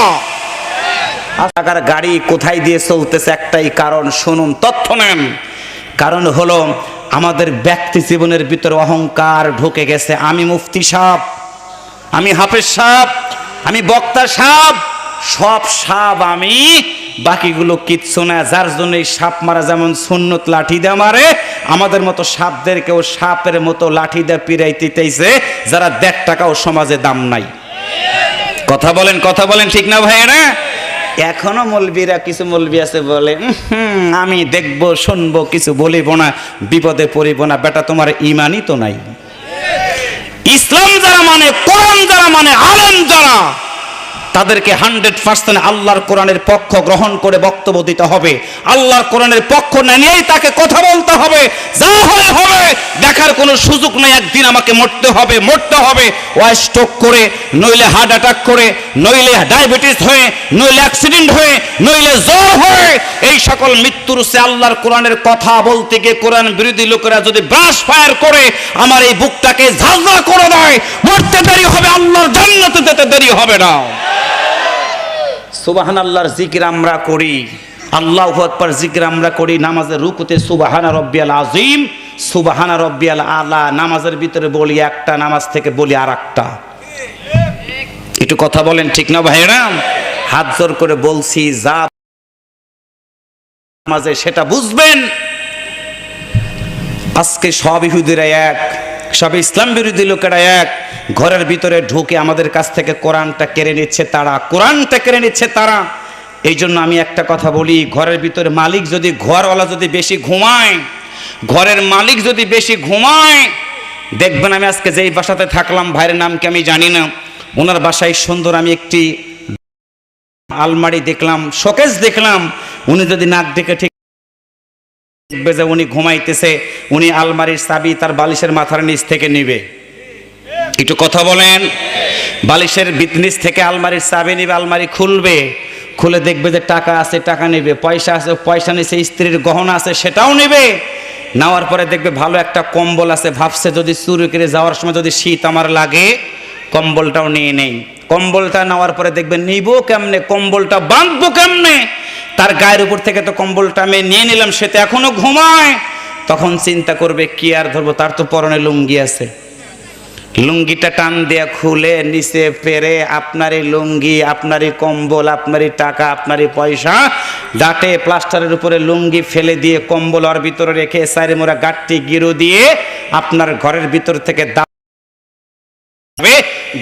টাকার গাড়ি কোথায় দিয়ে চলতেছে একটাই কারণ, শুনুন, তথ্য নেন। কারণ হলো আমাদের ব্যক্তি জীবনের ভিতরে অহংকার ঢুকে গেছে। আমি মুফতি সাহেব, আমি হাফেজ সাহেব, আমি বক্তা সাহেব, সব সাপ আমি, বাকিগুলো কিচ্ছু না। যার জন্য এই সাপ মারা যেমন সুন্নত লাঠি দিয়ে মারে, আমাদের মতো সাপদেরকেও সাপের মতো লাঠি দিয়ে পিরাইতেছে যারা 1.5 টাকাও সমাজে দাম নাই। কথা বলেন ঠিক না ভাইয়েরা? এখনো মৌলবীরা, কিছু মৌলবী আছে বলে আমি দেখবো শুনবো, কিছু বলিব না, বিপদে পড়িব না। বেটা, তোমার ইমানই তো নাই। ইসলাম যারা মানে, কোরআন যারা মানে, আলেম যারা, তাদেরকে 100% আল্লাহর কোরআনের পক্ষ গ্রহণ করে বক্তব্য দিতে হবে। আল্লাহর কোরআনের পক্ষ না নিয়েই তাকে কথা বলতে হবে। যা হয় হবে, দেখার কোনো সুযোগ নেই। একদিন আমাকে মরতে হবে, ওই স্ট্রোক করে, নইলে হার্ট অ্যাটাক করে, নইলে ডায়াবেটিস হয়ে, নইলে অ্যাক্সিডেন্ট হয়ে, নইলে জ্বর হয়ে। এই সকল মৃত্যুর সে আল্লাহর কোরআনের কথা বলতে গিয়ে কোরআন বিরোধী লোকেরা যদি ব্রাশ ফায়ার করে আমার এই বুকটাকে ঝাঁঝরা করে দেয়, মরতে দেরি হবে, আল্লাহর জান্নাতে যেতে দেরি হবে না। সুবহানাল্লাহর জিকির আমরা করি, আল্লাহু আকবার জিকির আমরা করি। নামাজের রুকুতে সুবহানা রব্বিয়াল আযীম, সুবহানা রব্বিয়াল আলা, নামাজের ভিতরে বলি একটা, নামাজ থেকে বলি আরেকটা। একটু কথা বলেন ঠিক না ভাইরা? হাত জোর করে বলছি, যা নামাজে সেটা বুঝবেন। আজকে সব ইহুদিরা এক, সব ইসলাম বিরোধী লোকেরা এক। ঘরের ভিতরে ঢুকে আমাদের কাছ থেকে কোরআনটা কেড়ে নিচ্ছে তারা, এই জন্য আমি একটা কথা বলি, ঘরের ভিতরে মালিক যদি, ঘরওয়ালা যদি বেশি ঘুমায়, ঘরের মালিক যদি বেশি ঘুমায়, দেখবেন, আমি আজকে যেই বাসাতে থাকলাম, ভাইয়ের নাম কি আমি জানি না, ওনার বাসায় সুন্দর আমি একটি আলমারি দেখলাম, শোকেস দেখলাম, উনি যদি নাক ডেকে ঠিক দেখবে যে উনি ঘুমাইতেছে, উনি আলমারির চাবি তার বালিশের মাথার নিচ থেকে নিবে। একটু কথা বলেন। বালিশের নিচ থেকে আলমারির চাবি নিবে, আলমারি খুলে দেখবে যে টাকা আছে, টাকা নেবে, পয়সা আছে, পয়সা নিচে, স্ত্রীর গহনা আছে, সেটাও নেবে। নেওয়ার পরে দেখবে ভালো একটা কম্বল আছে, ভাবছে যদি চুরি করে যাওয়ার সময় যদি শীত আমার লাগে, কম্বলটাও নিয়ে নেই। কম্বলটা নেওয়ার পরে দেখবে নিব কেমনে, কম্বলটা বাঁধবো কেমনে, তার গায়ের উপর থেকে তো কম্বলটা আমি নিয়ে নিলাম, সে তো এখনো ঘুমায়। তখন চিন্তা করবে কি আর ধরবো, তার তো পরনে লুঙ্গি আছে, লুঙ্গিটা টান দেয়া খুলে নিচে পেরে আপনারই লুঙ্গি, আপনারই কম্বল, আপনারই টাকা, আপনারই পয়সা, ডাটে প্লাস্টারের উপরে লুঙ্গি ফেলে দিয়ে কম্বল ওর ভিতরে রেখে সাইরে মোরা গাঁটটি গিরু দিয়ে আপনার ঘরের ভিতর থেকে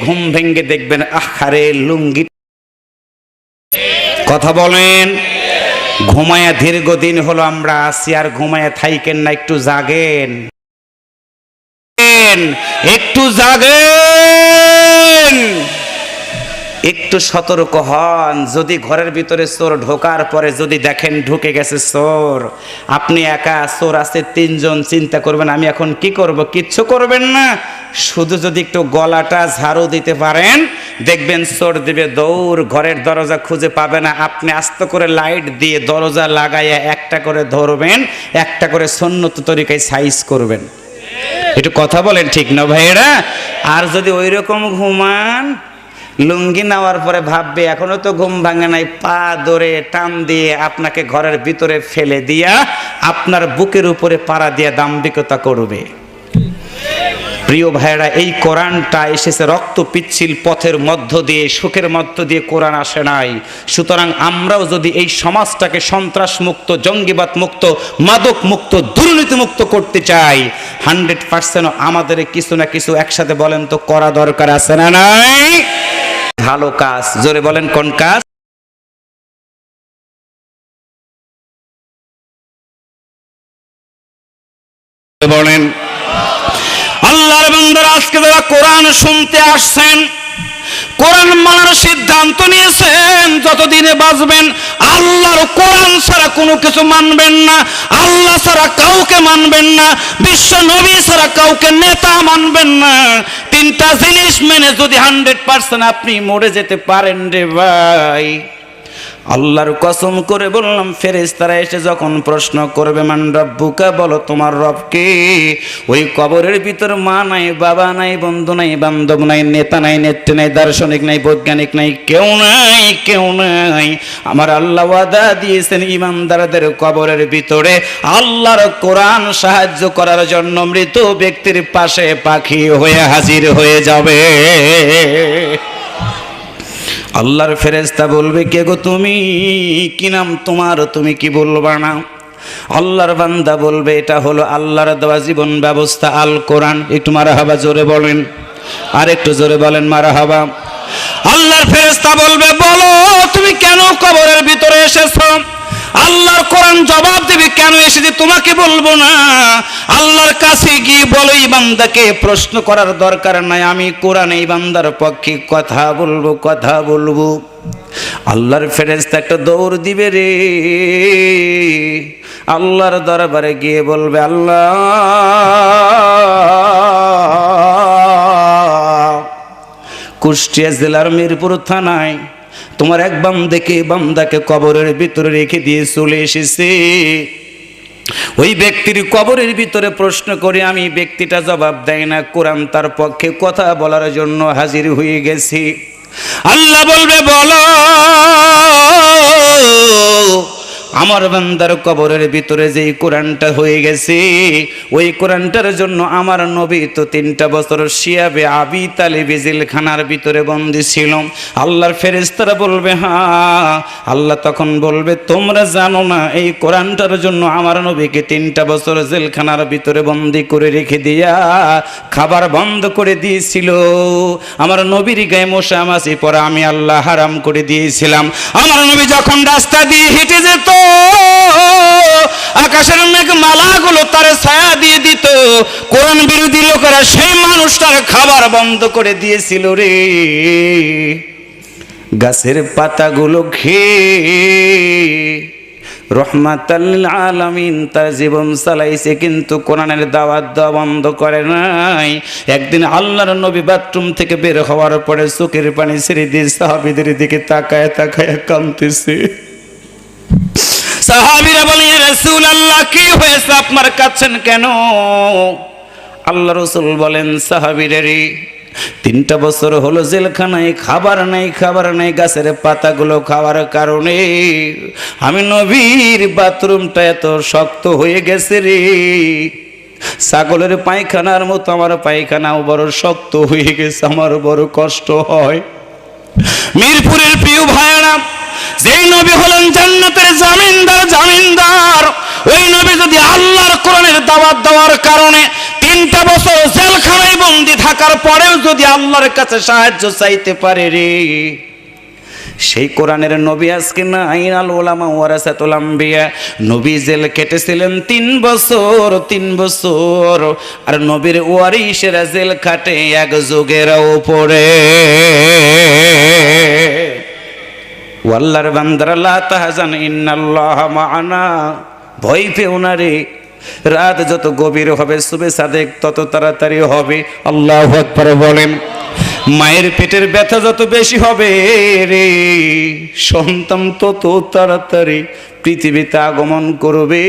ঘুম ভেঙ্গে দেখবেন আহারে লুঙ্গি। কথা বলেন। ঘুমায়া দীর্ঘদিন হলো আমরা আছি, আর ঘুমায়া থাইকেন না, একটু জাগেন, একটু জাগেন, একটু সতর্ক হন। যদি ঘরের ভিতরে চোর ঢোকার পরে যদি দেখেন ঢুকে গেছে চোর, আপনি একা, চোর আছে 3 জন, চিন্তা করবেন আমি এখন কি করব, কিচ্ছু করবেন না। শুধু যদি একটু গলাটা ঝাড়ু দিতে পারেন, দেখবেন চোর দিবে দৌড়, ঘরের দরজা খুঁজে পাবে না। আপনি আস্তে করে লাইট দিয়ে দরজা লাগাইয়া একটা করে ধরবেন, একটা করে সুন্নত তরিকায় সাইজ করবেন। একটু কথা বলেন ঠিক না ভাইয়েরা? আর যদি ওই রকম ঘুমান, লুঙ্গি নেওয়ার পরে ভাববে এখনো তো ঘুম ভাঙে নাই, পা ধরে টান দিয়ে আপনাকে ঘরের ভিতরে ফেলে দিয়া আপনার বুকের উপরে পাড়া দিয়া দাম্ভিকতা করবে। প্রিয় ভাইয়েরা, এই কোরআনটা এসেছে রক্ত পিচ্ছিল পথের মধ্য দিয়ে, সুখের মধ্য দিয়ে কোরআন আসে নাই। সুতরাং আমরাও যদি এই সমাজটাকে সন্ত্রাস মুক্ত, জঙ্গিবাদ মুক্ত, মাদক মুক্ত, দুর্নীতি মুক্ত করতে চাই, 100% আমাদের কিছু না কিছু একসাথে বলেন তো করা দরকার আছে না নাই? ভালো কাজ, জোরে বলেন কোন কাজ? বলেন। আল্লাহর বান্দারা, আজকে যারা কোরআন শুনতে আসছেন, কোরআন মানার সিদ্ধান্ত নিয়েছেন, যতদিনে বাঁচবেন আল্লাহর কোরআন ছাড়া কোনো কিছু মানবেন না, আল্লাহ ছাড়া কাউকে মানবেন না, বিশ্ব নবী ছাড়া কাউকে নেতা মানবেন না। 3টা জিনিস মেনে যদি 100% আপনি মরে যেতে পারেন রে ভাই, আল্লাহর কসম করে বললাম, ফেরেশতারা এসে যখন প্রশ্ন করবে মান রব্বুকা, বলো তোমার রব কে, ওই কবরের ভিতর মা নাই, বাবা নাই, বন্ধু নাই, বান্ধব নাই, নেতা নাই, নেত্রী নাই, দার্শনিক নাই, বৈজ্ঞানিক নাই, কেউ নাই, কেউ নাই। আমার আল্লাহ ওয়াদা দিয়েছেন ইমানদারদের কবরের ভিতরে আল্লাহর কোরআন সাহায্য করার জন্য মৃত ব্যক্তির পাশে পাখি হয়ে হাজির হয়ে যাবে। আল্লাহর ফেরেশতা বলবে, কে গো তুমি, কি নাম তোমার, তুমি কি বলবা না? আল্লাহর বান্দা বলবে, এটা হলো আল্লাহর দেওয়া জীবন ব্যবস্থা আল কোরআন। একটু মারহাবা জোরে বলেন, আর একটু জোরে বলেন মারহাবা। আল্লাহর ফেরেশতা বলবে, বলো তুমি কেন কবরের ভিতরে এসেছো? আল্লাহর কোরআন জবাব দেবে, কেন এসেছি তোমাকে বলবো না? আল্লাহর কাছে গিয়ে বলো, এই বান্দাকে প্রশ্ন করার দরকার নাই, আমি কোরআন এই বান্দার পক্ষে কথা বলবো, কথা বলবো। আল্লাহর ফেরেশতা একটা দৌড় দিবে রে, আল্লাহর দরবারে গিয়ে বলবে, আল্লাহ কুষ্টিয়া জেলার মিরপুর থানায় তোমার এক বান্দাকে কবরের ভিতরে রেখে দিয়ে চলে এসেছে। ওই ব্যক্তির কবরের ভিতরে প্রশ্ন করে আমি ব্যক্তিটা জবাব দেয় না, কোরআন তার পক্ষে কথা বলার জন্য হাজির হয়ে গেছি। আল্লাহ বলবে, বলো আমার বান্দার কবরের ভিতরে যেই কোরআনটা হয়ে গেছে, ওই কোরআনটার জন্য আমার নবী তো 3টা বছর শিয়াবে আবি তালিবি জেলখানার ভিতরে বন্দী ছিল। আল্লাহর ফেরেশতারা বলবে, হ্যাঁ। আল্লাহ তখন বলবে, তোমরা জানো না এই কোরআনটার জন্য আমার নবীকে 3টা বছর জেলখানার ভিতরে বন্দী করে রেখে দিয়া খাবার বন্ধ করে দিয়েছিল। আমার নবীর গায়ে মশা মাছি পড়া আমি আল্লাহ হারাম করে দিয়েছিলাম। আমার নবী যখন রাস্তা দিয়ে হেঁটে যেত, আকাশের মেঘমালাগুলো তার ছায়া দিয়ে দিত। কোরআন বিরোধী লোকেরা সেই মানুষটার খাবার বন্ধ করে দিয়েছিল রে। গাছের পাতাগুলো খেয়ে রহমাতাল আলামিন তার জীবন চালাইছে, কিন্তু কোরআনের দাওয়াত দেওয়া বন্ধ করে নাই। একদিন আল্লাহর নবী বাথরুম থেকে বের হওয়ার পরে চোখের পানি ছেড়ে দিয়ে সাহাবীদের দিকে তাকায় তাকায় কাঁদতেছে। সাহাবীরা বলেন, ইয়া রাসূলুল্লাহ কি হয়েছে, আপনার কাঁদছেন কেন? আল্লাহ রাসূল বলেন, সাহাবীরা রে 3টা বছর হলো জেলখানায়, খাবার নাই, গাছের পাতাগুলো খাওয়ার কারণে আমি নবীর বাথরুমটা এত শক্ত হয়ে গেছে রে। ছাগলের পায়খানার মতো আমার পায়খানাও বড় শক্ত হয়ে গেছে, আমার বড় কষ্ট হয়। মিরপুরের প্রিয় ভাইয়েরা, যেই নবী হলেন জান্নাতের জামিনদার, ওই নবী যদি আল্লাহর কোরআনের দাওয়াত দেওয়ার কারণে 3টা বছর জেলখানায় বন্দী থাকার পরেও যদি আল্লাহর কাছে সাহায্য চাইতে পারে রে, সেই কোরআনের নবী আজকে নাই। আল উলামা ওয়ারাসাতুল আম্বিয়া, নবী জেল কেটেছিলেন 3 বছর, আর নবীর ওয়ারিসেরা জেল কাটে 1 যুগের উপরে। আল্লাহর বান্দারা, লা তাহজান ইন্নাল্লাহা মা'ানা, ভয় পেও না রে। রাত যত গভীর হবে সুবে সাদেক তত তাড়াতাড়ি হবে। আল্লাহু আকবার বলেন। মায়ের পেটের ব্যথা যত বেশি হবে রে, সন্তান তত তাড়াতাড়ি পৃথিবীতে আগমন করবে।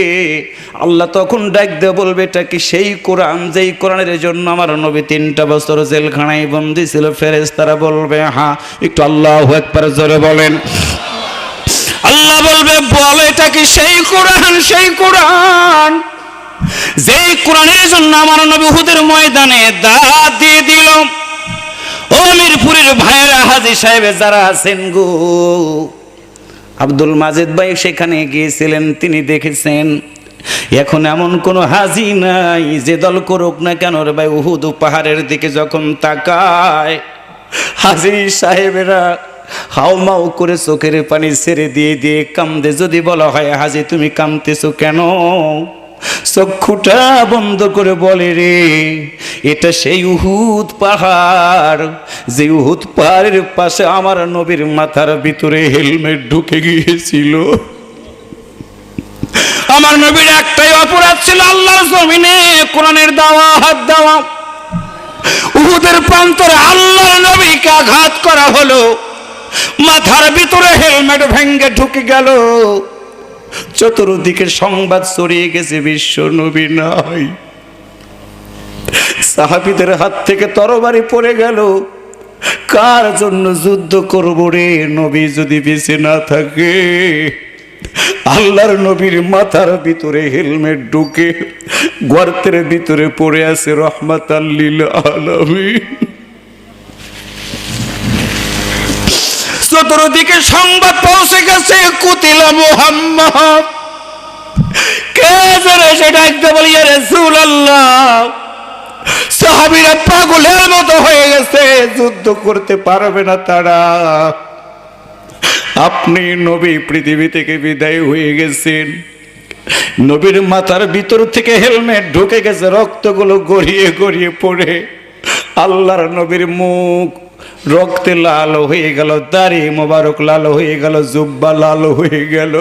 আল্লাহ তখন ডাক দিয়ে বলবে, এটা কি সেই কোরআন যেই কোরআনের জন্য আমার নবী 3টা বছর জেলখানায় বন্দী ছিল? ফেরেশতারা বলবে, হ্যাঁ। একটু আল্লাহু আকবার জোরে বলেন। আল্লাহ বলবে, বল এটা কি সেই কোরআন, সেই কোরআন যেই কোরআনের জন্য আমার নবী উহুদের ময়দানে দাঁত দিয়ে দিল? ও মিরপুরের ভাইয়েরা, হাজী সাহেব যারা আছেন গো, আব্দুল মাজেদ ভাই সেখানে গিয়েছিলেন, তিনি দেখেছেন এখন এমন কোন হাজী নাই যে দল করুক না কেন রে ভাই, উহুদ পাহাড়ের দিকে যখন তাকায় হাজী সাহেবেরা হাউমাউ করে চোখের পানি ছেড়ে দিয়ে দিয়ে কান্দে। যদি বলা হয়, হাজী তুমি কাঁদতেছো কেন? চক্ষুটা বন্ধ করে বলে, রে এটা সেই উহুদ পাহাড়, যে উহুদ পাহাড়ের পাশে আমার নবীর মাথার ভিতরে হেলমেট ঢুকে গিয়েছিল। আমার নবীর একটাই অপরাধ ছিল, আল্লাহর জমিনে কোরআনের দাওয়াত দেওয়া। উহুদের প্রান্তরে আল্লাহর নবীকে আঘাত করা হলো, মাথার ভিতরে হেলমেট ভেঙ্গে ঢুকে গেল। চতুর্দিকে সংবাদ ছড়িয়ে গেছে বিশ্ব নবী নাই। সাহাবীদের হাত থেকে তরবারি পড়ে গেল। কার জন্য যুদ্ধ করব রে, নবী যদি বেঁচে না থাকে? আল্লাহর নবীর মাথার ভিতরে হেলমেট ঢুকে গর্তের ভিতরে পড়ে আছে রহমাতাল লিল আলামিন। চতুর্দিকে সংবাদ পৌঁছে গেছে কুতিলা মুহাম্মদ। কে জানে সেটা একদম বলি ইয়া রাসূলুল্লাহ। সাহাবীরা পাগলের মতো হয়ে গেছে, যুদ্ধ করতে পারবে না তারা। আপনি নবী পৃথিবী থেকে বিদায় হয়ে গেছেন। নবীর মাথার ভিতর থেকে হেলমেট ঢুকে গেছে, রক্তগুলো গড়িয়ে গড়িয়ে পড়ে আল্লাহর নবীর মুখ রক্তে লাল হয়ে গেল, দাড়ি মোবারক লাল হয়ে গেল, জুব্বা লাল হয়ে গেল।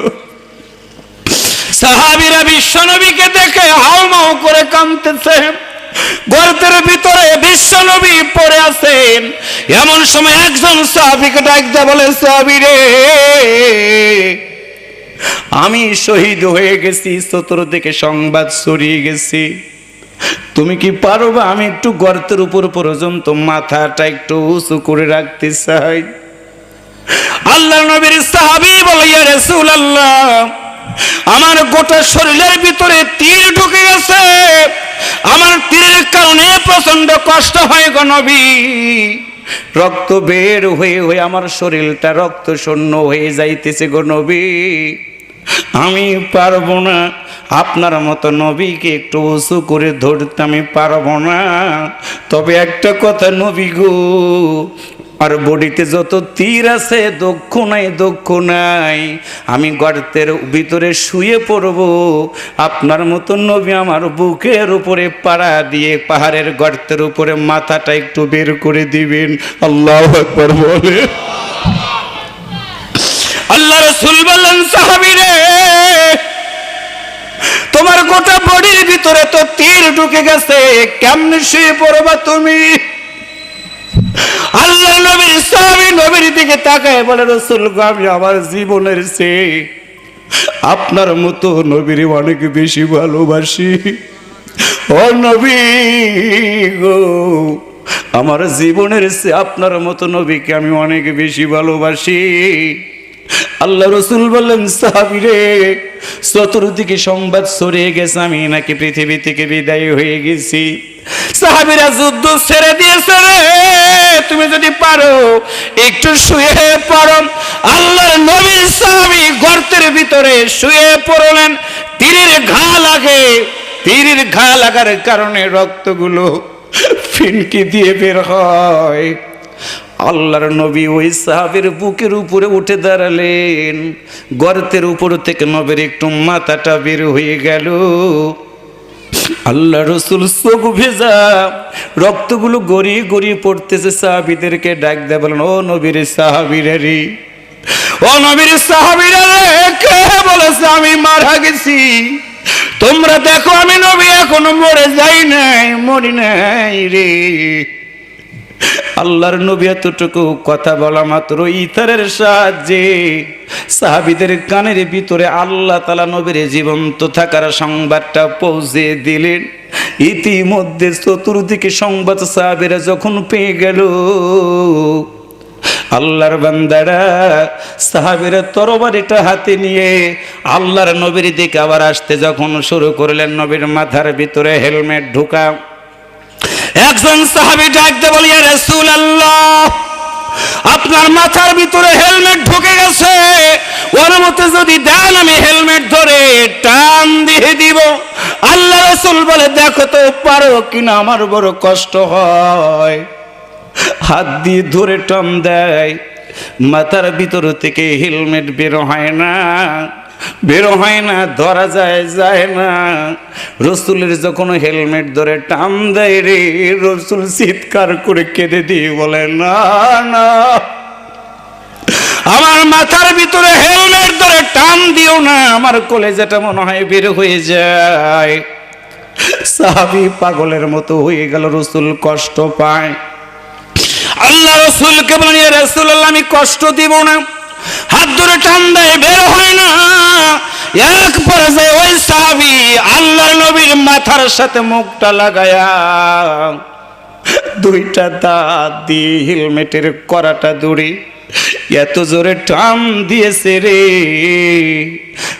সাহাবীরা বিশ্ব নবীকে দেখে হাউমাউ করে কাঁদতেছে। গর্তের ভিতরে বিশ্ব নবী পড়ে আছেন। এমন সময় একজন সাহাবীকে ডাকতে বলে, সাহাবী রে, আমি শহীদ হয়ে গেছি, চতুর্দিকে সংবাদ ছড়িয়ে গেছি, তুমি কি পারবা? আমি একটু গর্তের উপর পর্যন্ত মাথাটা একটু উঁচু করে রাখতে চাই। আল্লাহ নবীর সাহাবী বলে, ইয়া রাসূলুল্লাহ, আমার গোটা শরীরের ভিতরে তীর ঢুকে গেছে, আমার তীরের কারণে প্রচন্ড কষ্ট হয় গো নবী। রক্ত বের হয়ে হয়ে আমার শরীরটা রক্ত শূন্য হয়ে যাইতেছে গো নবী। আমি পারবো না, আপনার মতো নবীকে একটু উঁচু করে ধরতে আমি পারবো না। তবে একটা কথা নবী গো, আর বডিতে যত তীর আছে দক্ষ নাই, আমি গর্তের ভিতরে শুয়ে পড়ব, আপনার মতো নবী আমার বুকের উপরে পাড়া দিয়ে পাহাড়ের গর্তের উপরে মাথাটা একটু বের করে দিবেন। আল্লাহু আকবার বলে। আল্লাহ রাসূল বললেন, সাহাবী রে, তোমার গোটা বডির ভিতরে তো তীর ঢুকে গেছে, কেমনে শুয়ে পড়বা তুমি? আল্লাহ নবীর সাহাবী নবীর দিকে তাকায় বলে, রাসূল গো, আমি আমার জীবনের চেয়ে আপনার মতো নবীর অনেক বেশি ভালোবাসি। ও নবী গো, আমার জীবনের চেয়ে আপনার মতো নবীকে আমি অনেক বেশি ভালোবাসি। আল্লাহ রাসূল বললেন, সাহাবী রে, চতুর্দিকে সংবাদ ছড়িয়ে গেছে আমি নাকি পৃথিবী থেকে বিদায় হয়ে গেছি। সাহাবীরা যুদ্ধ ছেড়ে দিয়েছে রে, তুমি যদি পারো একটু শুয়ে পড়ো। আল্লাহর নবীর সাহাবী গর্তের ভিতরে শুয়ে পড়লেন। তীরের ঘা লাগার কারণে রক্তগুলো ফিনকি দিয়ে বের হয়। আল্লাহর নবী ওই সাহাবীর বুকের উপরে উঠে দাঁড়ালেন। গর্তের উপর থেকে নবীর একটু মাথাটা বের হয়ে গেল। আল্লাহ রাসূল চোখ ভেজা, রক্তগুলো গড়িয়ে গড়িয়ে পড়তেছে। সাহাবীদেরকে ডাক দিয়ে বলেন, ও নবীর সাহাবীরা রে, ও নবীর সাহাবীরা রে, কে বলেছে আমি মারা গেছি? তোমরা দেখো আমি নবী এখনো মরে যাই নাই, মরি নাই রে। আল্লাহর নবী এতটুকু কথা বলা মাত্র ইথারের সাহায্যে সাহাবীদের কানের ভিতরে আল্লাহ তাআলা নবীর জীবন্ত থাকার সংবাদটা পৌঁছে দিলেন। ইতিমধ্যে চতুর্দিকে সংবাদ সাহাবীরা যখন পেয়ে গেল, আল্লাহর বান্দারা সাহাবীরা তরবারিটা হাতে নিয়ে আল্লাহর নবীর দিকে আবার আসতে যখন শুরু করলেন, নবীর মাথার ভিতরে হেলমেট ঢোকা। একজন সাহাবী ডাকতে বলে, ইয়া রাসূলুল্লাহ, আপনার মাথার ভিতরে হেলমেট ঢুকে গেছে, ওর মতে যদি দেন আমি হেলমেট ধরে টান দিয়ে দিব। আল্লাহ রাসূল বলে, দেখো তো পারো কিনা, আমার বড় কষ্ট হয়। হাত দিয়ে ধরে টান দেয়, মাথার ভিতর থেকে হেলমেট বের হয় না, ধরা যায় না। রাসূলের যখন হেলমেট ধরে টান দেয় রে, রাসূল চিৎকার করে কেঁদে দিয়ে বলে, না না, আমার মাথার ভিতরে হেলমেট ধরে টান দিও না, আমার কলেজাটা মনে হয় বের হয়ে যায়। সাহাবী পাগলের মতো হয়ে গেল, রাসূল কষ্ট পায়। আল্লাহ রাসূলকে বলেন, ইয়া রাসূলুল্লাহ আমি কষ্ট দিব না। হাত ধরে টান দেয়, বের হয় না। এক পর্যায়ে ওই সাহাবী আল্লাহর নবীর মাথার সাথে মুখটা লাগায়া দুইটা দাঁত দিয়ে হেলমেটের করাটা দড়ি এত জোরে টান দিয়েছে রে,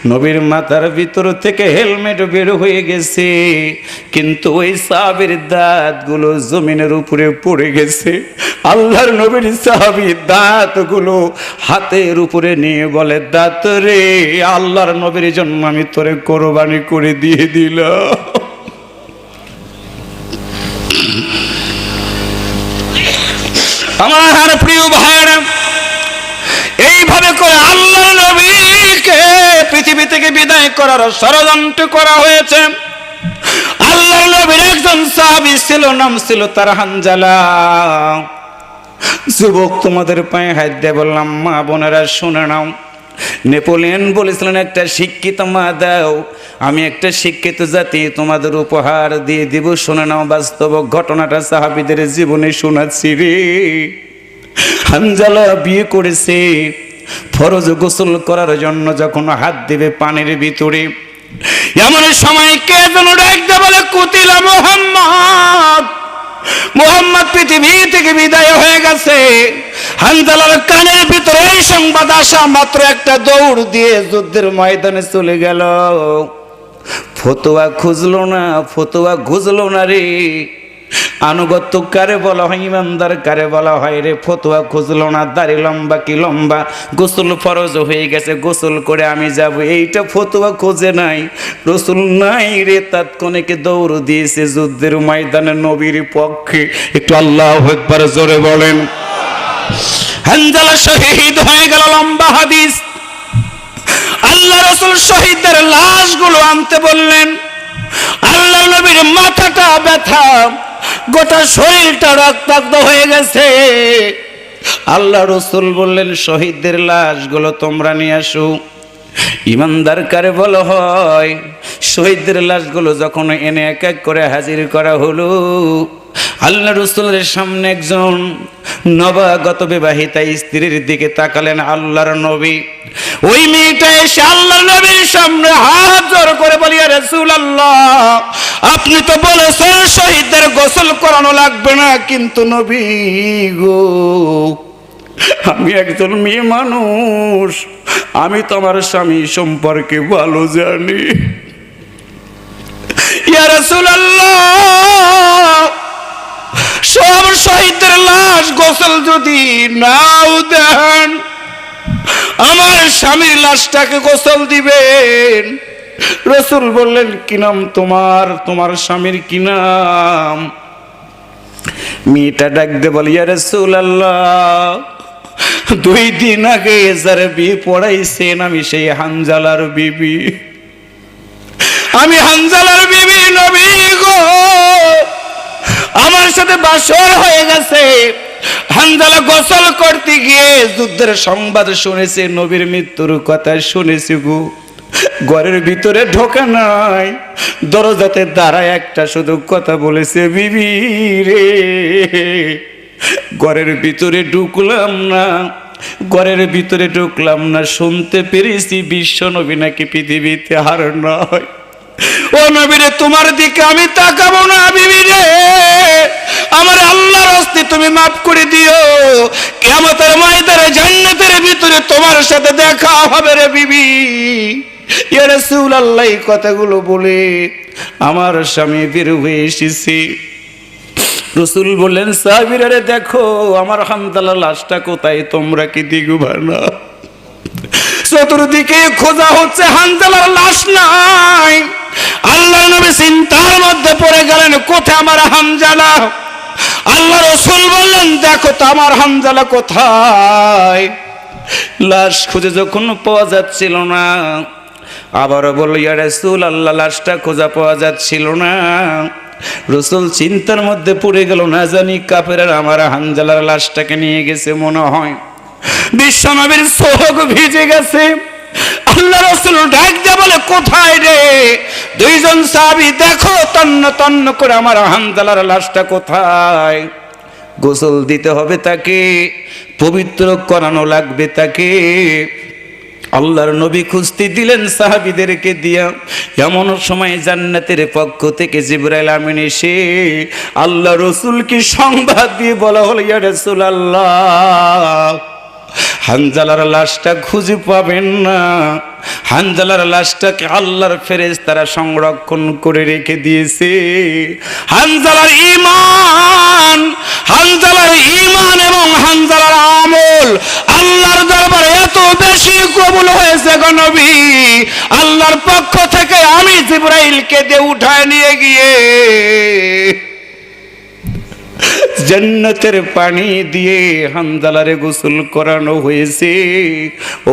নবীর মাথার ভিতর থেকে হেলমেট বের হয়ে গেছে, কিন্তু ওই সাহাবীর দাঁতগুলো জমিনের উপরে পড়ে গেছে। আল্লাহর নবীর সাহাবী দাঁতগুলো হাতের উপরে নিয়ে বলে, দাঁত রে, আল্লাহর নবীর জন্য আমি তোরে কোরবানি করে দিয়ে দিলাম। আমার প্রিয় ভাইরা, এইভাবে করে আল্লাহর নবীকে পৃথিবী থেকে বিদায় করার ষড়যন্ত্র করা হয়েছে। আল্লাহর নবীর একজন সাহাবী ছিল, নাম ছিল তার হানজালা। যুবক, তোমাদের পায়ে হাত দিয়ে বললাম, মা বোনেরা শুনে নাও, নেপোলিয়ন বলেছিলেন একটা শিক্ষিত মা দাও, আমি একটা শিক্ষিত জাতি তোমাদের উপহার দিয়ে দিব। শুনে নাও, বাস্তব ঘটনাটা সাহাবীদের জীবনে শোনাচ্ছি রে। হানজালা বিয়ে করেছে, ফরজ গোসল করার জন্য যখন হাত দেবে পানির ভিতরে, এমন সময় কে যেন ডাকতে বলে, কুতিলা মুহাম্মদ, মুহাম্মদ পৃথিবী থেকে বিদায় হয়ে গেছে। হানজালার কানের ভিতরে এই সংবাদ আসা মাত্র একটা দৌড় দিয়ে যুদ্ধের ময়দানে চলে গেল। ফতোয়া খুঁজলো না, ফতোয়া খুঁজলো না রে। আনুগত্য কারে বলা হয়, ইমানদার কারে বলা হয় রে? ফতোয়া খুঁজলো না। দাড়ি লম্বা কি লম্বা, গোসল ফরজ হয়ে গেছে, গোসল করে আমি যাব, এইটা ফতোয়া খোঁজে নাই। রসুল নাই রে, তাৎক্ষণিক দৌড় দিয়েছে যুদ্ধের ময়দানে নবীর পক্ষে। একটু আল্লাহু আকবার জোরে বলেন। হানজালা শহীদ হয়ে গেল, লম্বা হাদিস। আল্লাহ রাসূল শহীদদের লাশগুলো আনতে বললেন। আল্লাহ নবীর মাথাটা ব্যথা, গোটা শরীরটা রক্তাক্ত হয়ে গেছে। আল্লাহ রাসূল বললেন, শহীদদের লাশগুলো তোমরা নিয়ে আসো। ইমানদার কারে বলা হয়? শহীদদের লাশগুলো যখন এনে এক এক করে হাজির করা হলো, আল্লাহ রাসূলের সামনে একজন নবাগত বিবাহিতা স্ত্রীর দিকে তাকালেন আল্লাহর নবী। ওই মেয়েটা এসে আল্লাহর নবীর সামনে হাত জোড় করে বলি, ইয়া রাসূলুল্লাহ, আপনি তো বলেছেন শহীদদের গোসল করানো লাগবে না, কিন্তু নবী গো, আমি একজন মেয়ে মানুষ, আমি তোমার স্বামী সম্পর্কে ভালো জানি। ইয়া রাসূলুল্লাহ, সব শহীদদের লাশ গোসল যদি নাও দেন, আমার স্বামীর লাশটাকে গোসল দিবেন। রাসূল বললেন, কি নাম তোমার? তোমার স্বামীর কি নাম? মেয়েটা ডাক দে বলি, ইয়া রাসূলুল্লাহ, 2 দিন আগে যার বিয়ে পড়াইছেন আমি সেই হানজালার বিবি, আমি হানজালার বিবি। নবী গো, আমার সাথে বাসর হয়ে গেছে। হানজালা গোসল করতে গিয়ে যুদ্ধের সংবাদ শুনেছে, নবীর মৃত্যুর কথা শুনেছে গো। ঘরের ভিতরে ঢোকা নাই, দরজাতে দাঁড়ায় একটা শুধু কথা বলেছে, বিবি রে। ঘরের ভিতরে ঢুকলাম না, ঘরের ভিতরে ঢুকলাম না, শুনতে পেরেছি বিশ্ব নবী নাকি পৃথিবীতে আর নয়। ও নবী রে, তোমার দিকে আমি তাকাবো না বিবি রে, আমার আল্লাহর হস্তে তুমি মাফ করে দিও। কিয়ামতের ময়দানে জান্নাতের ভিতরে তোমার সাথে দেখা হবে রে বিবি। ইয়া রাসূলুল্লাহ, এই কথাগুলো বলে আমার স্বামী বের হয়ে এসেছে। রাসূল বললেন, সাহাবীরা রে, দেখো আমার হানজালার লাশটা কোথায়, তোমরা কি দেখবা না? চতুর্দিকে খোঁজা হচ্ছে, হানজালার লাশ নাই। আল্লাহ নবী চিন্তার মধ্যে পড়ে গেলেন, কোথায় আমার হানজালা? আল্লাহ রাসূল বললেন, দেখো তো আমার হানজালা কোথায়? লাশ খুঁজে যখন পাওয়া যাচ্ছিল না, আবারও বলল, ইয়া রাসূলুল্লাহ, লাশটা খোঁজা পাওয়া যাচ্ছিল না। রাসূল চিন্তার মধ্যে পড়ে গেল, না জানি কাফেররা আমার হানজালার লাশটাকে নিয়ে গেছে মনে হয়। বিশ্বনবীর চোখ ভিজে গেছে। আল্লাহ রাসূল ডাক দিয়ে বলে, কোথায় রে? 2 জন সাহাবী, দেখো তন্ন তন্ন করে আমার হানজালার লাশটা কোথায়? গোসল দিতে হবে তাকে, পবিত্র করানো লাগবে তাকে। আল্লাহর নবী খুঁজতে দিলেন সাহাবীদেরকে দিয়া। এমন সময় জান্নাতের পক্ষ থেকে জিবরাইল আমিন এসে আল্লাহ রাসূলকে সংবাদ দিয়ে বলা হলো, ইয়া রাসূলুল্লাহ, হানজালার লাশটা খুঁজে পাবেন না। হানজালার লাশটাকে আল্লাহর ফেরেশতারা সংরক্ষণ করে রেখে দিয়েছে। হানজালার ঈমান এবং হানজালার আমল আল্লাহর দরবারে এত বেশি কবুল হয়েছে গো নবী, আল্লাহর পক্ষ থেকে আমি জিবরাইলকে দিয়ে উঠায় নিয়ে গিয়ে জান্নাতের পানি দিয়ে হানজালারে গোসল করানো হয়েছে।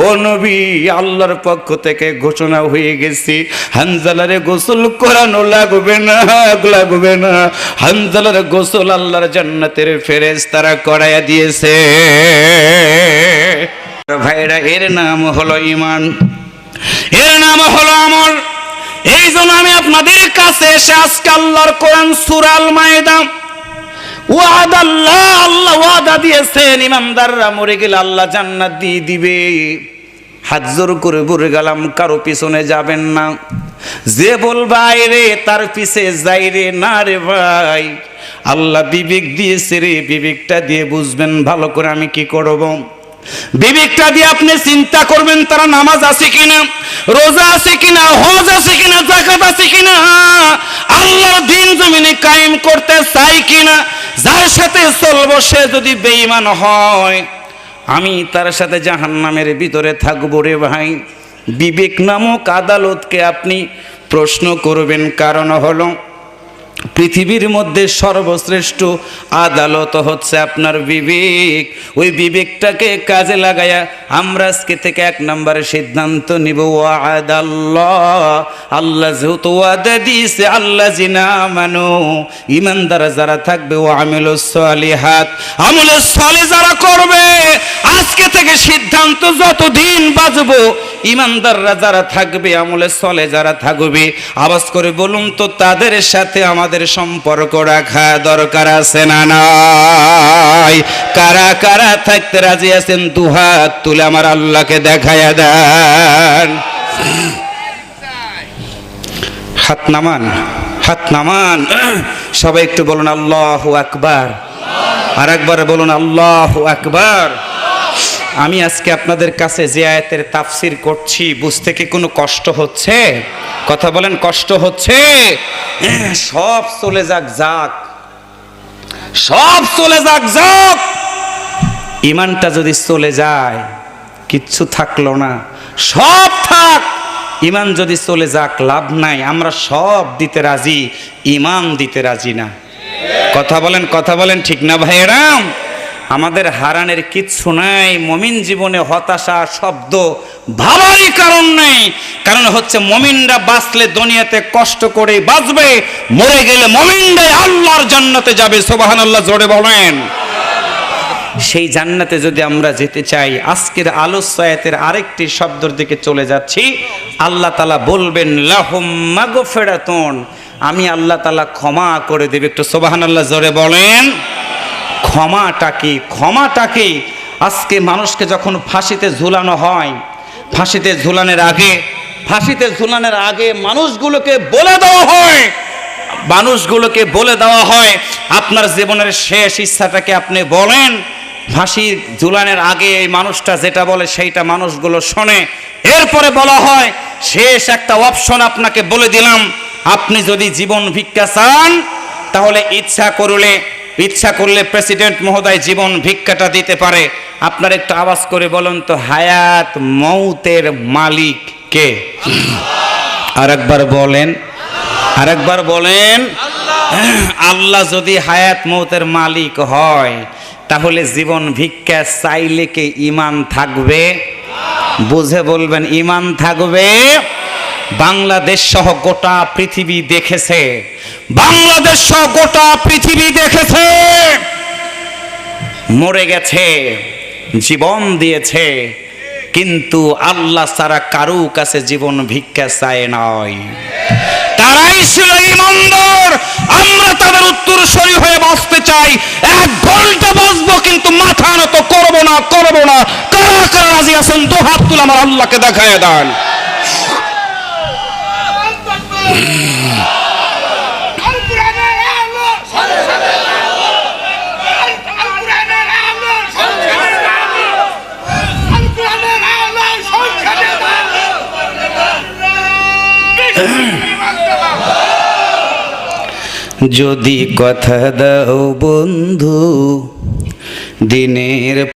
ও নবী, আল্লাহর পক্ষ থেকে ঘোষণা হয়ে গেছে, হানজালারে গোসল করানো লাগবে না। হানজালারে গোসল আল্লাহর জান্নাতের ফেরেশতারা করায়া দিয়েছে। ভাইরা, এর নাম হলো ঈমান, এর নাম হলো আমল। এই জন্য আমি আপনাদের কাছে এসে আজকে আল্লাহর কোরআন সূরা আল মায়েদা, আল্লাহ ওয়াদা দিয়েছেন ইমানদাররা মরে গেলে আল্লাহ জান্নাত দিয়ে দিবে। হাত জোর করে বলে গেলাম, কারো পিছনে যাবেন না। যে বলবাই রে তার পিছে যাই রে, না রে ভাই, আল্লাহ বিবেক দিয়েছে রে, বিবেকটা দিয়ে বুঝবেন ভালো করে আমি কি করব। বিবেকটা দিয়ে আপনি চিন্তা করবেন তারা নামাজ আছে কিনা, রোজা আছে কিনা, হজ আছে কিনা, যাকাত আছে কিনা, আল্লাহর দ্বীন জমিনে কায়েম করতে চাই কিনা। যার সাথে চলবো সে যদি বেঈমান হয়, আমি তার সাথে জাহান্নামের ভিতরে থাকবো রে ভাই। বিবেক নামক আদালতকে আপনি প্রশ্ন করবেন, কারণ হলো পৃথিবীর মধ্যে সর্বশ্রেষ্ঠ আদালত হচ্ছে আপনার বিবেক। ওই বিবেকটাকে কাজে লাগায়া আমরা আজকে থেকে 1 নম্বরে সিদ্ধান্ত নিব, ওয়াদাল্লাহ, আল্লাহ যেহেতু ওয়াদা দিয়েছে, আল্লাযিনা আমানু, ঈমানদার যারা থাকবে, ও আমিলুস সালিহাত, আমলে সালেহ যারা করবে, আজকে থেকে সিদ্ধান্ত যতদিন বাঁচবো ঈমানদাররা যারা থাকবে, আমলে সালেহ যারা থাকবে, আওয়াজ করে বলুন তো তাদের সাথে আমাদের সম্পর্ক রাখা দরকার আছে না নাই? কারা কারা থাকতে রাজি আছেন দুহাত তুলে আমার আল্লাহকে দেখায়া দেন। হাত নামান, হাত নামান, সবাই একটু বলুন আল্লাহু আকবার। আর একবার বলুন আল্লাহু আকবার। আমি আজকে আপনাদের কাছে যে আয়াতের তাফসীর করছি, বুঝতে কি কোনো কষ্ট হচ্ছে? কথা বলেন, কষ্ট হচ্ছে? সব চলে যাক, সব চলে যাক। ঈমানটা যদি চলে যায় কিচ্ছু থাকলো না, সব থাক। ঈমান যদি চলে যাক লাভ নাই। আমরা সব দিতে রাজি, ঈমান দিতে রাজি না। কথা বলেন, ঠিক না ভাইয়েরা? আমাদের হারানের কিচ্ছু নাই। মুমিন জীবনে হতাশা শব্দ ভাবারই কারণ নেই। কারণ হচ্ছে মুমিনরা বাঁচলে দুনিয়াতে কষ্ট করে বাঁচবে, মরে গেলে মুমিনরাই আল্লাহর জান্নাতে যাবে। সুবহানাল্লাহ, জোরে বলেন। সেই জান্নাতে যদি আমরা যেতে চাই, আজকের আলোচ্য আয়াতের আরেকটি শব্দের দিকে চলে যাচ্ছি। আল্লাহ তাআলা বলবেন লাহুম মাগফিরাতুন, আমি আল্লাহ তাআলা ক্ষমা করে দেব। একটু সুবহানাল্লাহ জোরে বলেন। ক্ষমাটা কি? আজকে মানুষকে যখন ফাঁসিতে ঝুলানো হয়, ফাঁসিতে ঝুলানোর আগে মানুষগুলোকে বলে দেওয়া হয় আপনার জীবনের শেষ ইচ্ছাটাকে আপনি বলেন। ফাঁসি ঝুলানোর আগে এই মানুষটা যেটা বলে সেইটা মানুষগুলো শোনে। এরপরে বলা হয় শেষ একটা অপশন আপনাকে বলে দিলাম, আপনি যদি জীবন ভিক্ষা চান তাহলে ইচ্ছা করলে প্রেসিডেন্ট মহোদয় জীবন ভিক্ষাটা দিতে পারে। আপনার একটু আওয়াজ করে বলুন তো, হায়াত মৌতের মালিক কে? আরেকবার বলেন। আল্লাহ যদি হায়াত মৌতের মালিক হয় তাহলে জীবন ভিক্ষা চাইলে কি ঈমান থাকবে? বুঝে বলবেন, ঈমান থাকবে। বাংলাদেশ সহ গোটা পৃথিবী দেখেছে, মরে গেছে, জীবন দিয়েছে, কিন্তু আল্লাহ ছাড়া কারো কাছে জীবন ভিক্ষা চায় নয়। তারাই ওরাই ছিল ইমানদার, আমরা তাদের উত্তরসূরি হয়ে বাঁচতে চাই। 1 ঘন্টা বাঁচবো কিন্তু মাথা নত করবো না। কারা কারা রাজি আছেন? তো হাত তুলে আমার আল্লাহকে দেখায় দেন। যদি কথা দাও বন্ধু দিনের